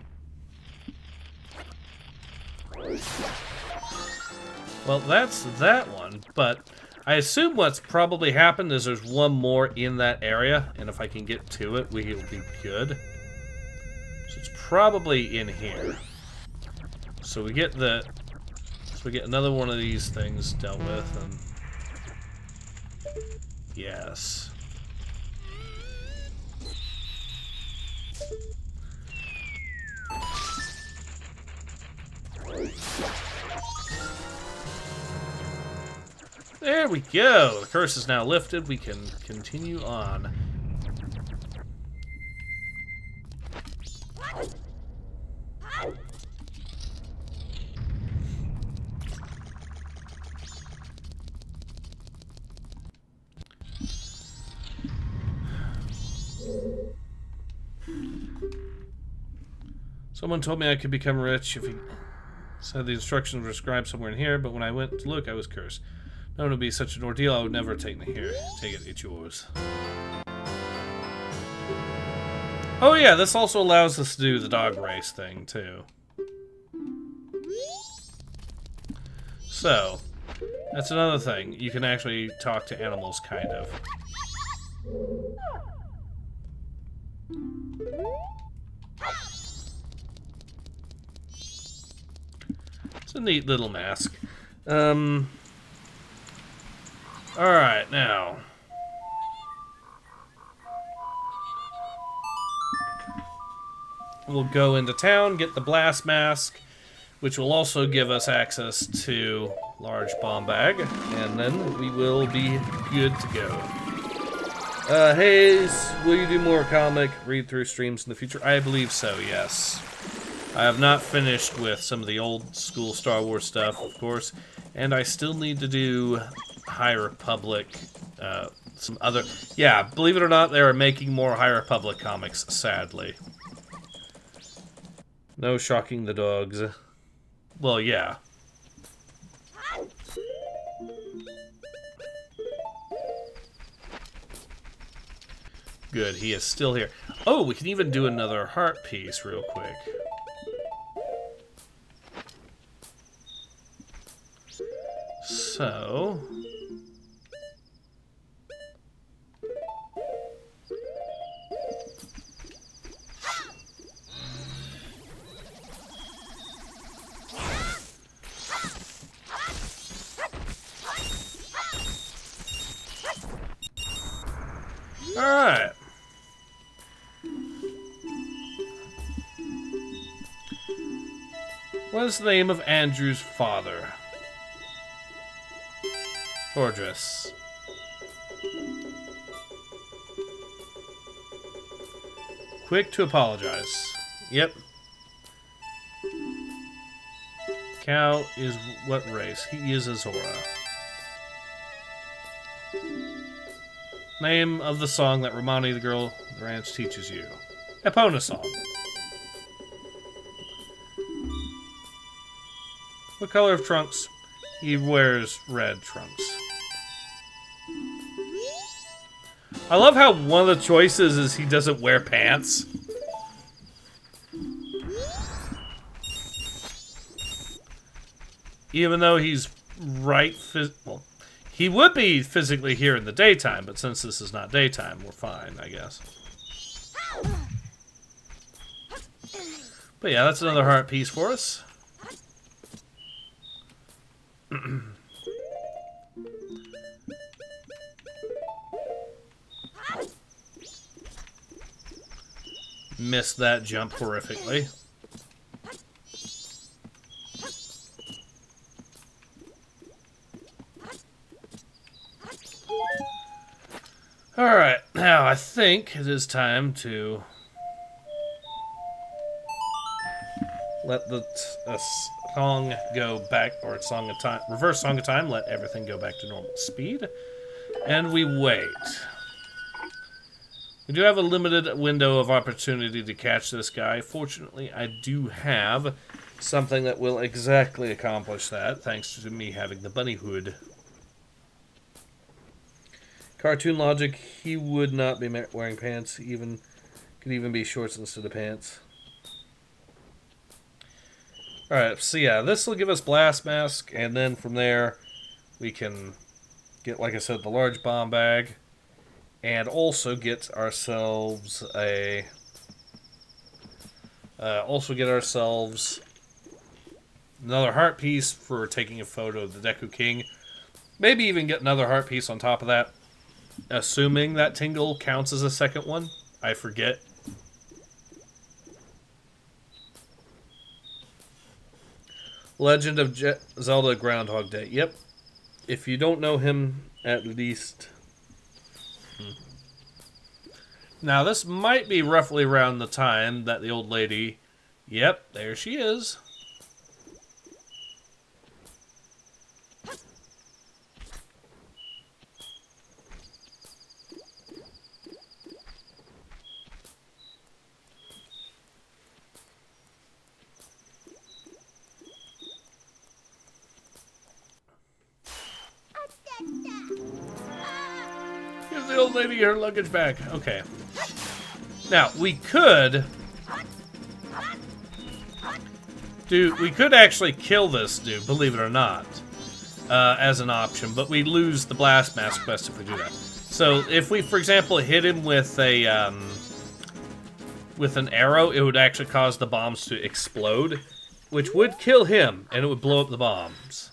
Well, that's that one, but I assume what's probably happened is there's one more in that area, and if I can get to it, we'll be good. So it's probably in here. So we get the... So we get another one of these things dealt with, and yes. There we go. The curse is now lifted. We can continue on. Someone told me I could become rich if he said the instructions were described somewhere in here, but when I went to look, I was cursed. Known to be such an ordeal, I would never take me here. Take it, it's yours. Oh yeah, this also allows us to do the dog race thing, too. So, that's another thing. You can actually talk to animals, kind of. It's a neat little mask. Alright, now. We'll go into town, get the blast mask, which will also give us access to large bomb bag, and then we will be good to go. Hayes, will you do more comic read-through streams in the future? I believe so, yes. I have not finished with some of the old school Star Wars stuff, of course, and I still need to do High Republic, some other... Yeah, believe it or not, they are making more High Republic comics, sadly. No shocking the dogs. Well, yeah. Good, he is still here. Oh, we can even do another heart piece real quick. So... Alright. What is the name of Andrew's father? Fortress. Quick to apologize. Yep. Cow is what race? He is a Zora. Name of the song that Romani, the girl the ranch, teaches you. Epona song. What color of trunks? He wears red trunks. I love how one of the choices is he doesn't wear pants. Even though he's well, he would be physically here in the daytime, but since this is not daytime, we're fine, I guess. But yeah, that's another heart piece for us. Missed that jump horrifically. Alright, now I think it is time to let the song go back, or song of time, reverse song of time, let everything go back to normal speed, and we wait. We do have a limited window of opportunity to catch this guy. Fortunately, I do have something that will exactly accomplish that, thanks to me having the bunny hood. Cartoon logic, he would not be wearing pants, could even be shorts instead of pants. Alright, so yeah, this will give us blast mask, and then from there we can get, like I said, the large bomb bag, and also get ourselves a... Another heart piece for taking a photo of the Deku King. Maybe even get another heart piece on top of that. Assuming that Tingle counts as a second one. I forget. Legend of Zelda Groundhog Day. Yep. If you don't know him, at least... Now, this might be roughly around the time that the old lady... Yep, there she is. Give the old lady her luggage back. Okay. Now, we could actually kill this dude, believe it or not, as an option, but we lose the Blast Mask quest if we do that. So, if we, for example, hit him with a, with an arrow, it would actually cause the bombs to explode, which would kill him, and it would blow up the bombs.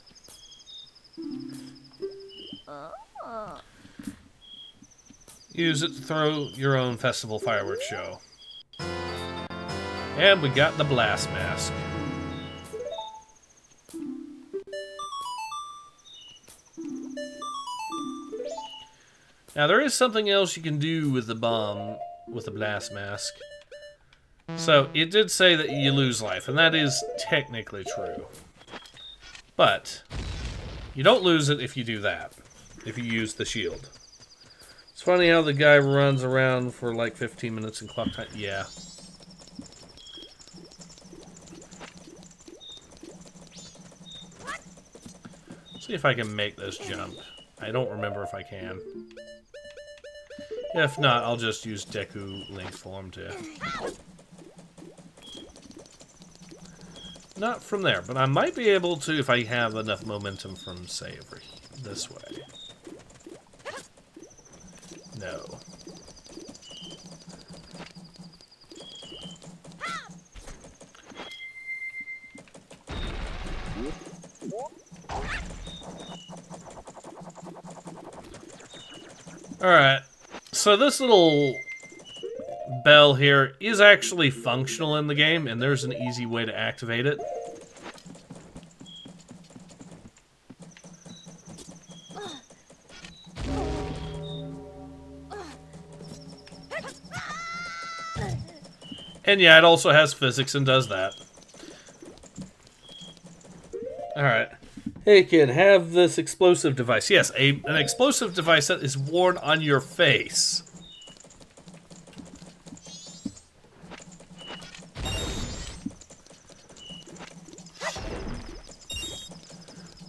Use it to throw your own festival fireworks show. And we got the Blast Mask. Now there is something else you can do with the bomb, with the Blast Mask. So, it did say that you lose life, and that is technically true. But, you don't lose it if you do that. If you use the shield. It's funny how the guy runs around for like 15 minutes in clock time. Yeah. See if I can make this jump. I don't remember if I can. If not, I'll just use Deku Link form to... Not from there, but I might be able to if I have enough momentum from, say, over this way. No. Alright, so this little bell here is actually functional in the game, and there's an easy way to activate it. And yeah, it also has physics and does that. Alright. Hey kid, have this explosive device. Yes, an explosive device that is worn on your face.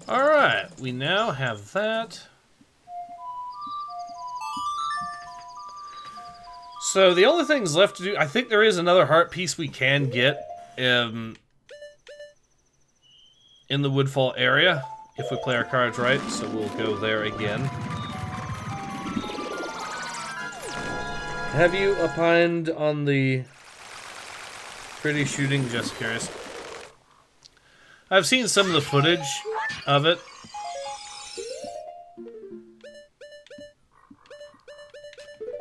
Alright, we now have that. So the only things left to do, I think there is another heart piece we can get in the Woodfall area, if we play our cards right, so we'll go there again. Have you opined on the pretty shooting? Just curious. I've seen some of the footage of it.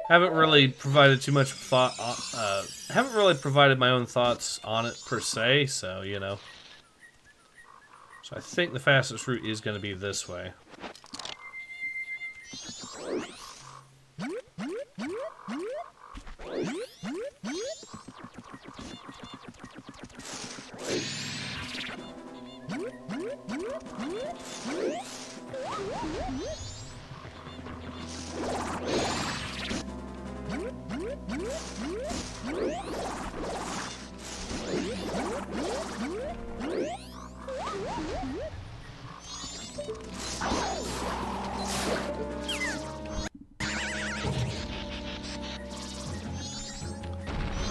Haven't really provided too much thought. Haven't really provided my own thoughts on it per se, so you know. So I think the fastest route is going to be this way.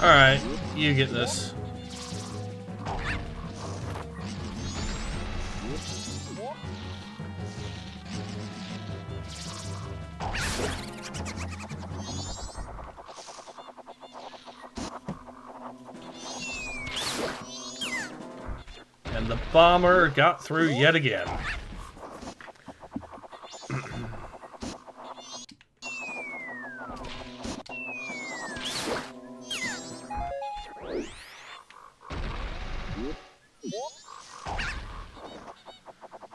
Alright, you get this. And the bomber got through yet again.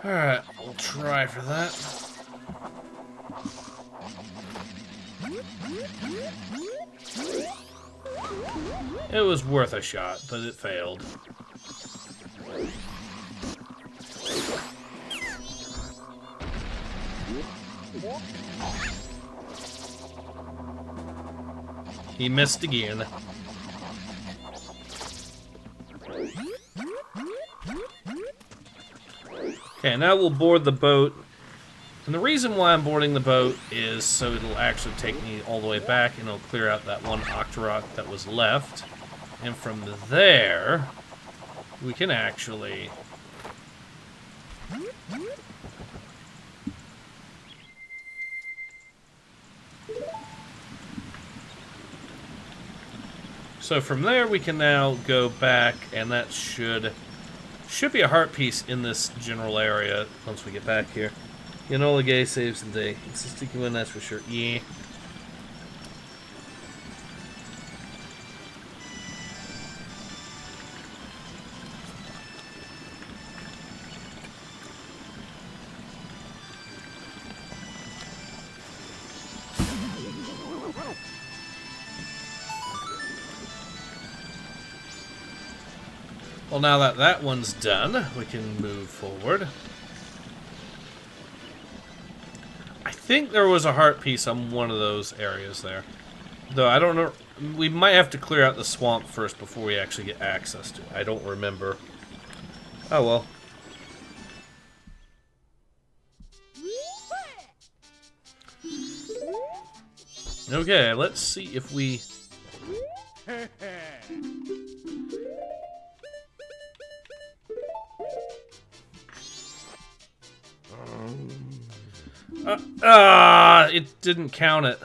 Alright, we'll try for that. It was worth a shot, but it failed. He missed again. Okay, now we'll board the boat. And the reason why I'm boarding the boat is so it'll actually take me all the way back and it'll clear out that one Octorok that was left. And from there, we can actually... So from there, we can now go back, and that should be a heart piece in this general area once we get back here. Enola Gay saves the day. It's a sticky one, that's for sure. Yeah. Well, now that that one's done, we can move forward. I think there was a heart piece on one of those areas there. Though I don't know. We might have to clear out the swamp first before we actually get access to it. I don't remember. Oh well. Okay, let's see if we... it didn't count it.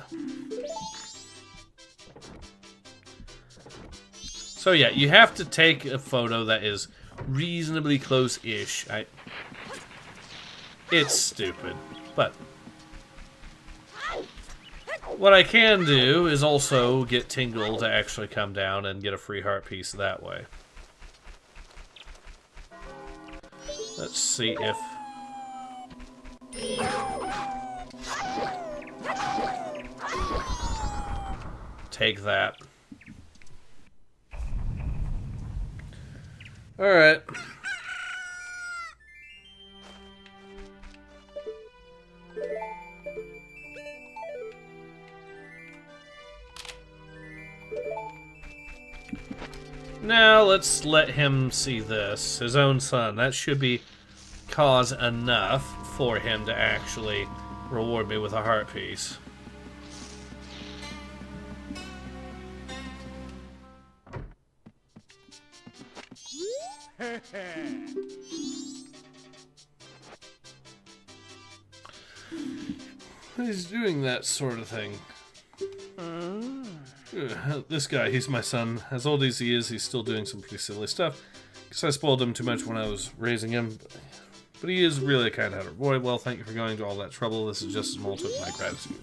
So yeah, you have to take a photo that is reasonably close-ish. It's stupid, but what I can do is also get Tingle to actually come down and get a free heart piece that way. Let's see if... Take that. Alright. Now let's let him see this. His own son. That should be cause enough for him to actually reward me with a heart piece. He's doing that sort of thing. This guy, he's my son. As old as he is, he's still doing some pretty silly stuff. Because I spoiled him too much when I was raising him. But he is really a kind-hearted boy. Well, thank you for going to all that trouble. This is just a small token of my gratitude.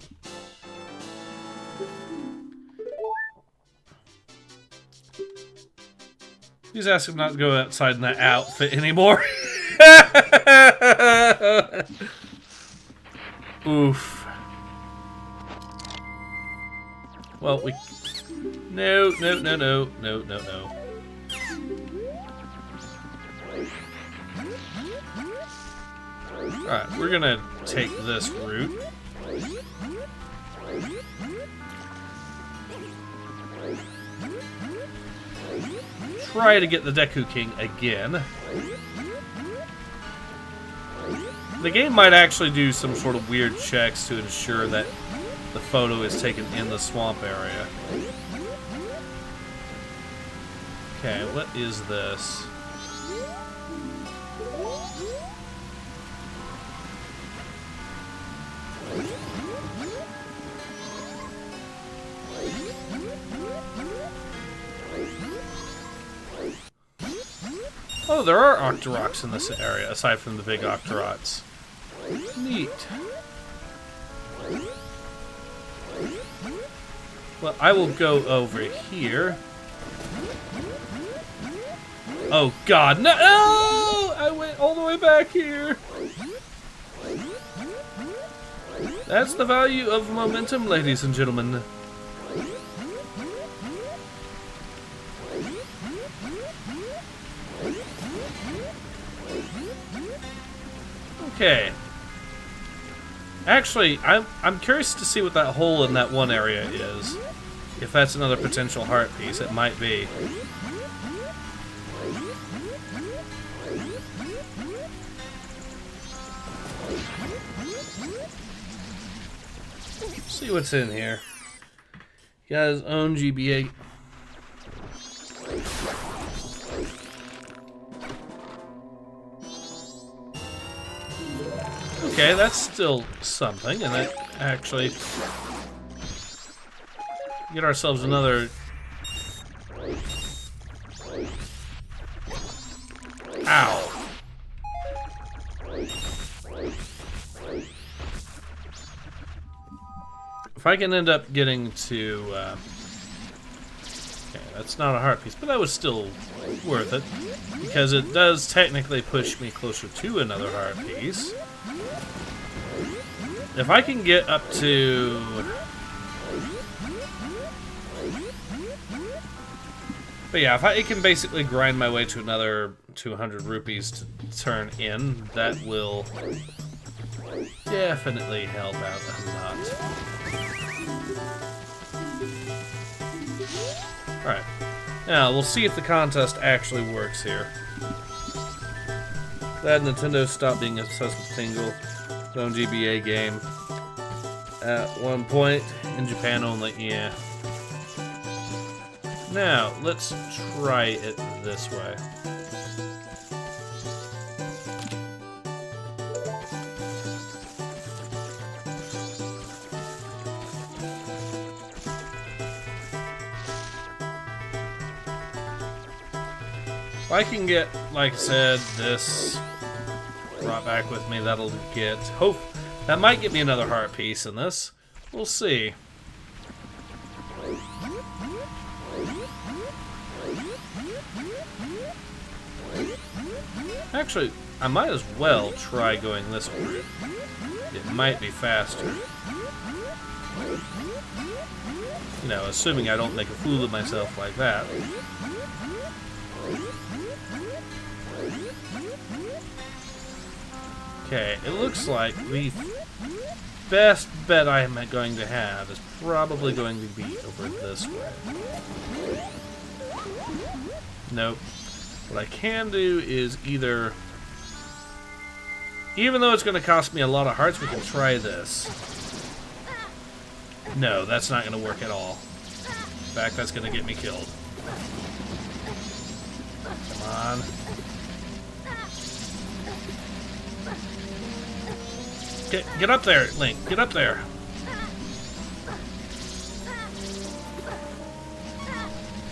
He's asked him not to go outside in that outfit anymore. Oof. Well, we... No. Alright, we're gonna take this route. Try to get the Deku King again. The game might actually do some sort of weird checks to ensure that the photo is taken in the swamp area. Okay, what is this? Oh, Oh, there are Octoroks in this area, aside from the big Octoroks. Neat. Well, I will go over here. Oh, God, no! Oh, I went all the way back here. That's the value of momentum, ladies and gentlemen. Okay. Actually, I'm curious to see what that hole in that one area is. If that's another potential heart piece, it might be. See what's in here. He got his own GBA. Okay, that's still something, and that actually get ourselves another. Ow. If I can end up getting to, okay, that's not a heart piece, but that was still worth it, because it does technically push me closer to another heart piece. If I can get up to... But yeah, if it can basically grind my way to another 200 rupees to turn in, that will definitely help out a lot. Alright. Now, we'll see if the contest actually works here. Glad Nintendo stopped being obsessed with Tingle. Its own GBA game. At one point, in Japan only, yeah. Now, let's try it this way. If I can get, like I said, this brought back with me, that'll get... that might get me another heart piece in this. We'll see. Actually, I might as well try going this way. It might be faster. You know, assuming I don't make a fool of myself like that. Okay, it looks like the best bet I am going to have is probably going to be over this way. Nope. What I can do is either... Even though it's going to cost me a lot of hearts, we can try this. No, that's not going to work at all. In fact, that's going to get me killed. Come on. Get up there, Link. Get up there.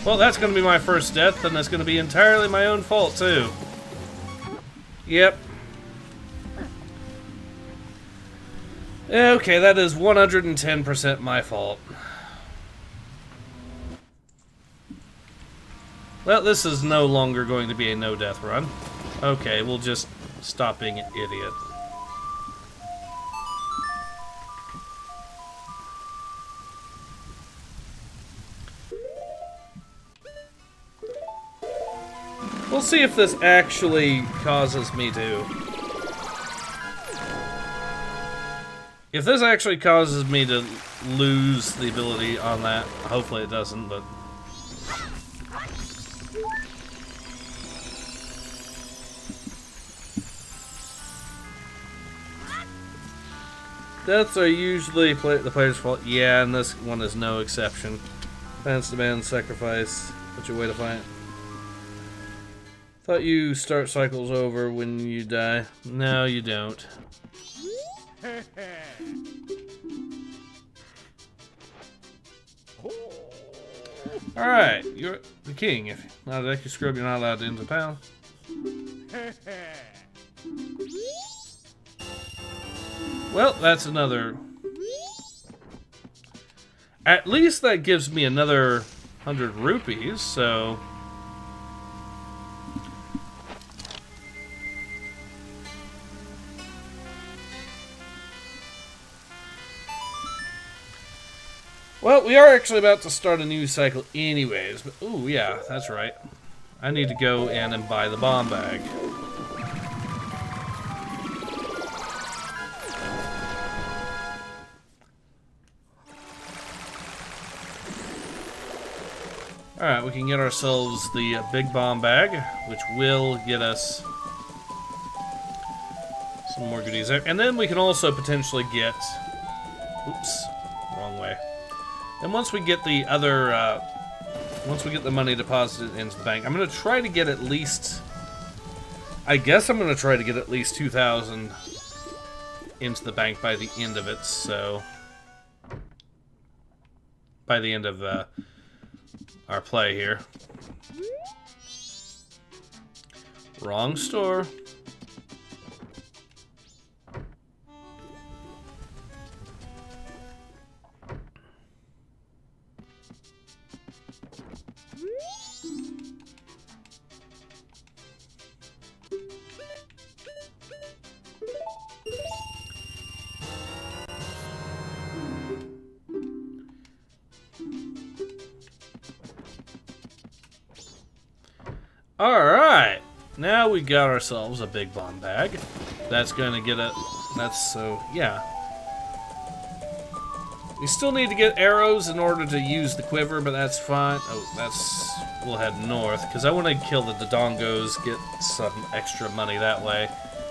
Well, that's going to be my first death, and that's going to be entirely my own fault, too. Yep. Okay, that is 110% my fault. Well, this is no longer going to be a no-death run. Okay, we'll just stop being an idiot. We'll see if this actually causes me to... If this actually causes me to lose the ability on that, hopefully it doesn't, but... Deaths are usually the player's fault. Yeah, and this one is no exception. Fans demand sacrifice. What's your way to fight? Thought you start cycles over when you die. No, you don't. Alright, you're the king. If not a deck you scrub, you're not allowed into town. Well, that's another... At least that gives me another 100 rupees, so... Well, we are actually about to start a new cycle anyways, but ooh, yeah, that's right. I need to go in and buy the bomb bag. Alright, we can get ourselves the big bomb bag, which will get us some more goodies there. And then we can also potentially get... Oops, wrong way. And once we get the other, once we get the money deposited into the bank, I'm going to try to get at least, I guess I'm going to try to get at least 2,000 into the bank by the end of it, so, by the end of our play here. Wrong store. Alright, now we got ourselves a big bomb bag. That's gonna get a... That's so... yeah. We still need to get arrows in order to use the quiver, but that's fine. Oh, that's... We'll head north, because I want to kill the Dodongos, get some extra money that way.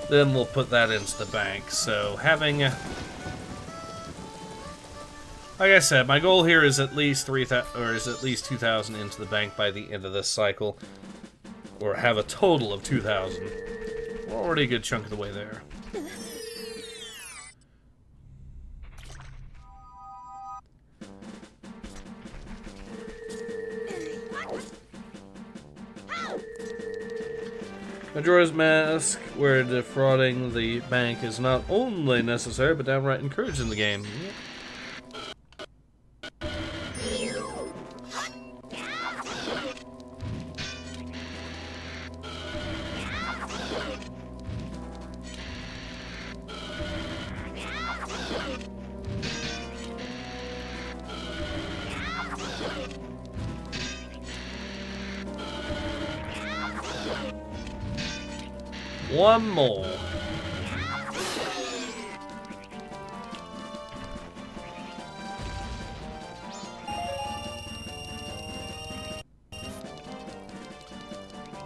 Then we'll put that into the bank. So, having... like I said, my goal here is at least 2,000 into the bank by the end of this cycle. Or have a total of 2,000. We're already a good chunk of the way there. Majora's Mask, where defrauding the bank is not only necessary, but downright encouraged in the game. One more.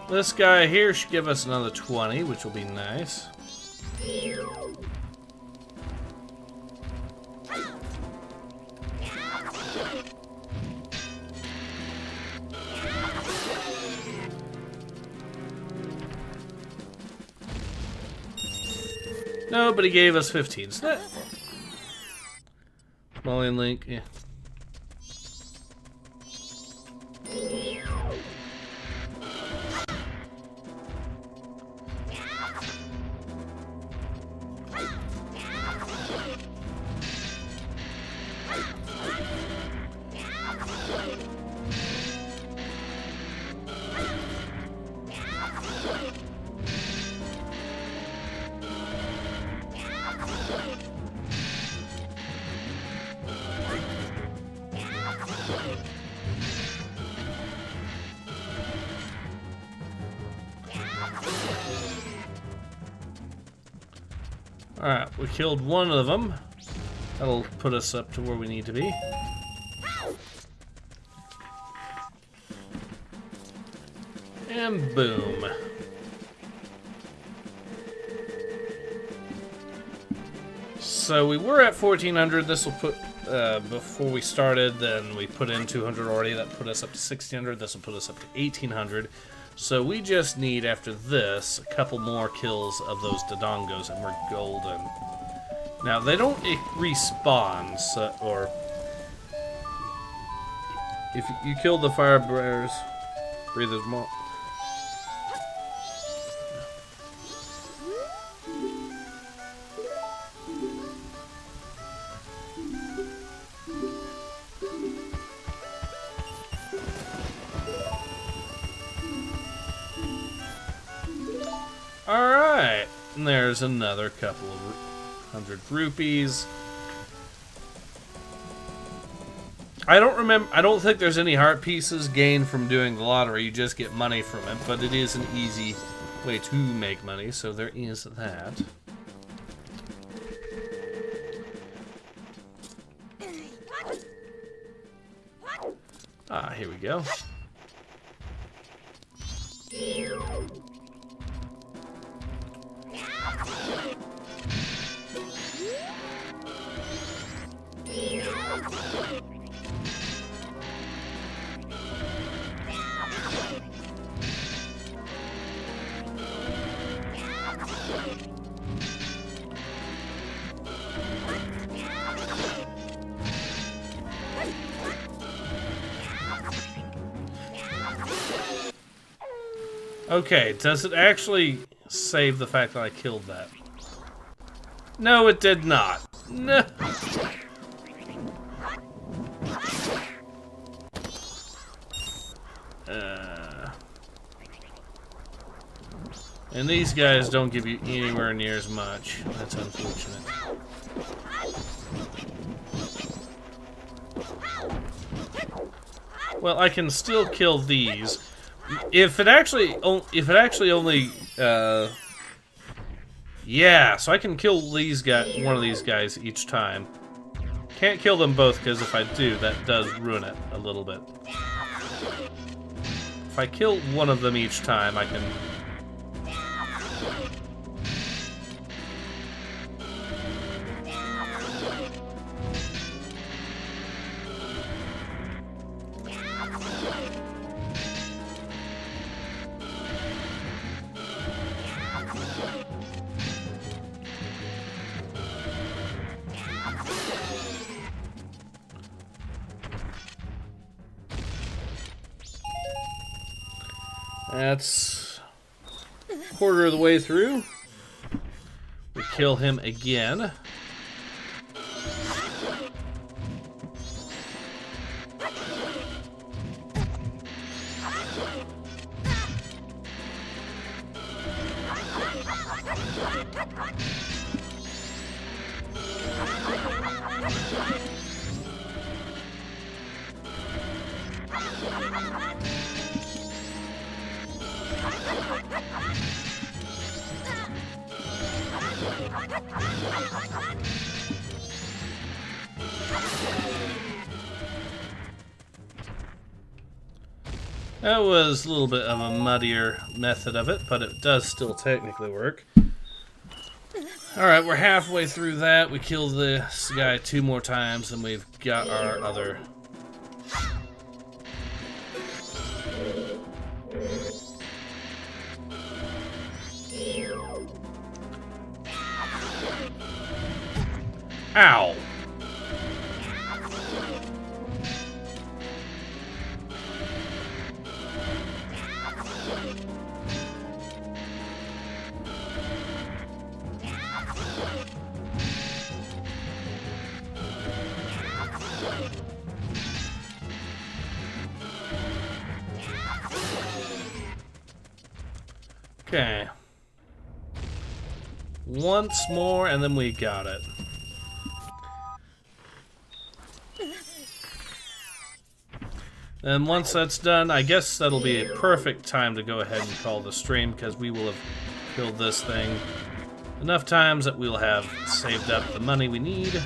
This guy here should give us another 20, which will be nice. No, but he gave us 15. So that... Molly and Link, yeah. Alright, we killed one of them. That'll put us up to where we need to be. And boom. So we were at 1,400. This will put, before we started, then we put in 200 already. That put us up to 1,600. This will put us up to 1,800. So we just need, after this, a couple more kills of those Dodongos, and we're golden. Now, they don't respawn, so, or... If you kill the fire bearers, breathers more. and there's another couple of 100 rupees. I don't think there's any heart pieces gained from doing the lottery. You just get money from it, but it is an easy way to make money, so there is that. Ah, here we go. Okay, does it actually save the fact that I killed that? No, it did not. No. And these guys don't give you anywhere near as much. That's unfortunate. Well, I can still kill these. If it actually only, yeah, so I can kill one of these guys each time. Can't kill them both because if I do, that does ruin it a little bit. If I kill one of them each time, I can. That's a quarter of the way through. We kill him again. That was a little bit of a muddier method of it, but it does still technically work. Alright, we're halfway through that. We kill this guy 2 more times, and we've got our other... Ow! Okay. Once more, and then we got it. And once that's done, I guess that'll be a perfect time to go ahead and call the stream, because we will have killed this thing enough times that we'll have saved up the money we need.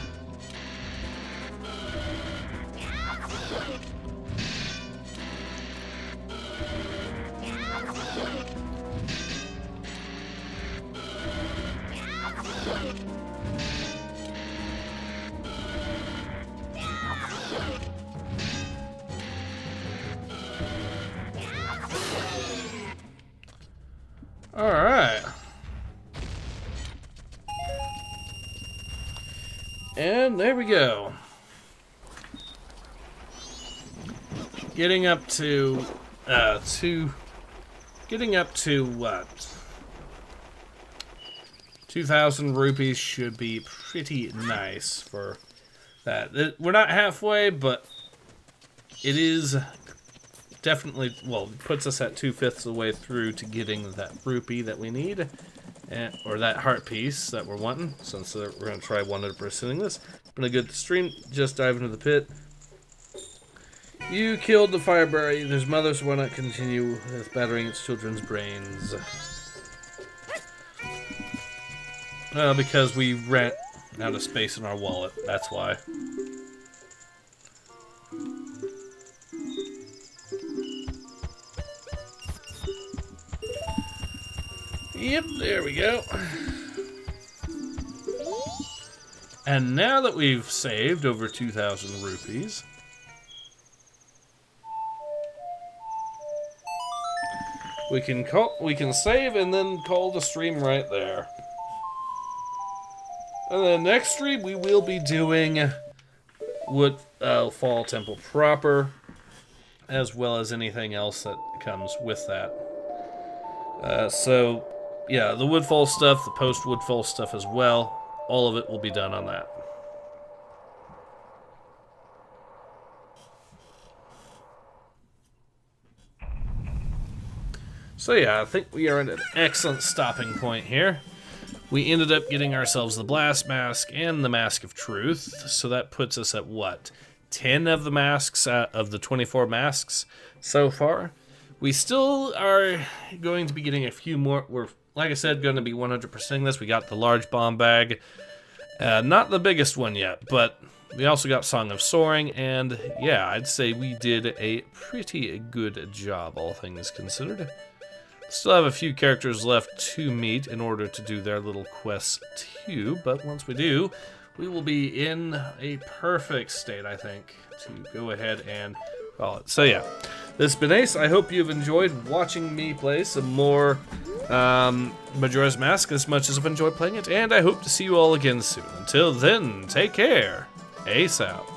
Alright. And there we go. Getting up to what? 2,000 rupees should be pretty nice for that. We're not halfway, but it is definitely, well, it puts us at 2/5 of the way through to getting that rupee that we need. or that heart piece that we're wanting, since we're going to try 100%ing this. It's been a good stream. Just dive into the pit. You killed the fireberry. There's mothers who want to continue with battering its children's brains. Because we ran out of space in our wallet. That's why. Yep, there we go. And now that we've saved over 2,000 rupees, we can save and then call the stream right there. And then next stream we will be doing Woodfall Temple proper, as well as anything else that comes with that. So yeah, the Woodfall stuff, the post-Woodfall stuff as well, all of it will be done on that. So yeah, I think we are at an excellent stopping point here. We ended up getting ourselves the Blast Mask and the Mask of Truth, so that puts us at what? 10 of the masks of the 24 masks so far. We still are going to be getting a few more. We're, like I said, going to be 100%ing this. We got the large bomb bag. Not the biggest one yet, but we also got Song of Soaring, and yeah, I'd say we did a pretty good job, all things considered. Still have a few characters left to meet in order to do their little quests too, but once we do, we will be in a perfect state, I think, to go ahead and call it. So yeah, this has been Ace. I hope you've enjoyed watching me play some more Majora's Mask as much as I've enjoyed playing it, and I hope to see you all again soon. Until then, take care. Ace out.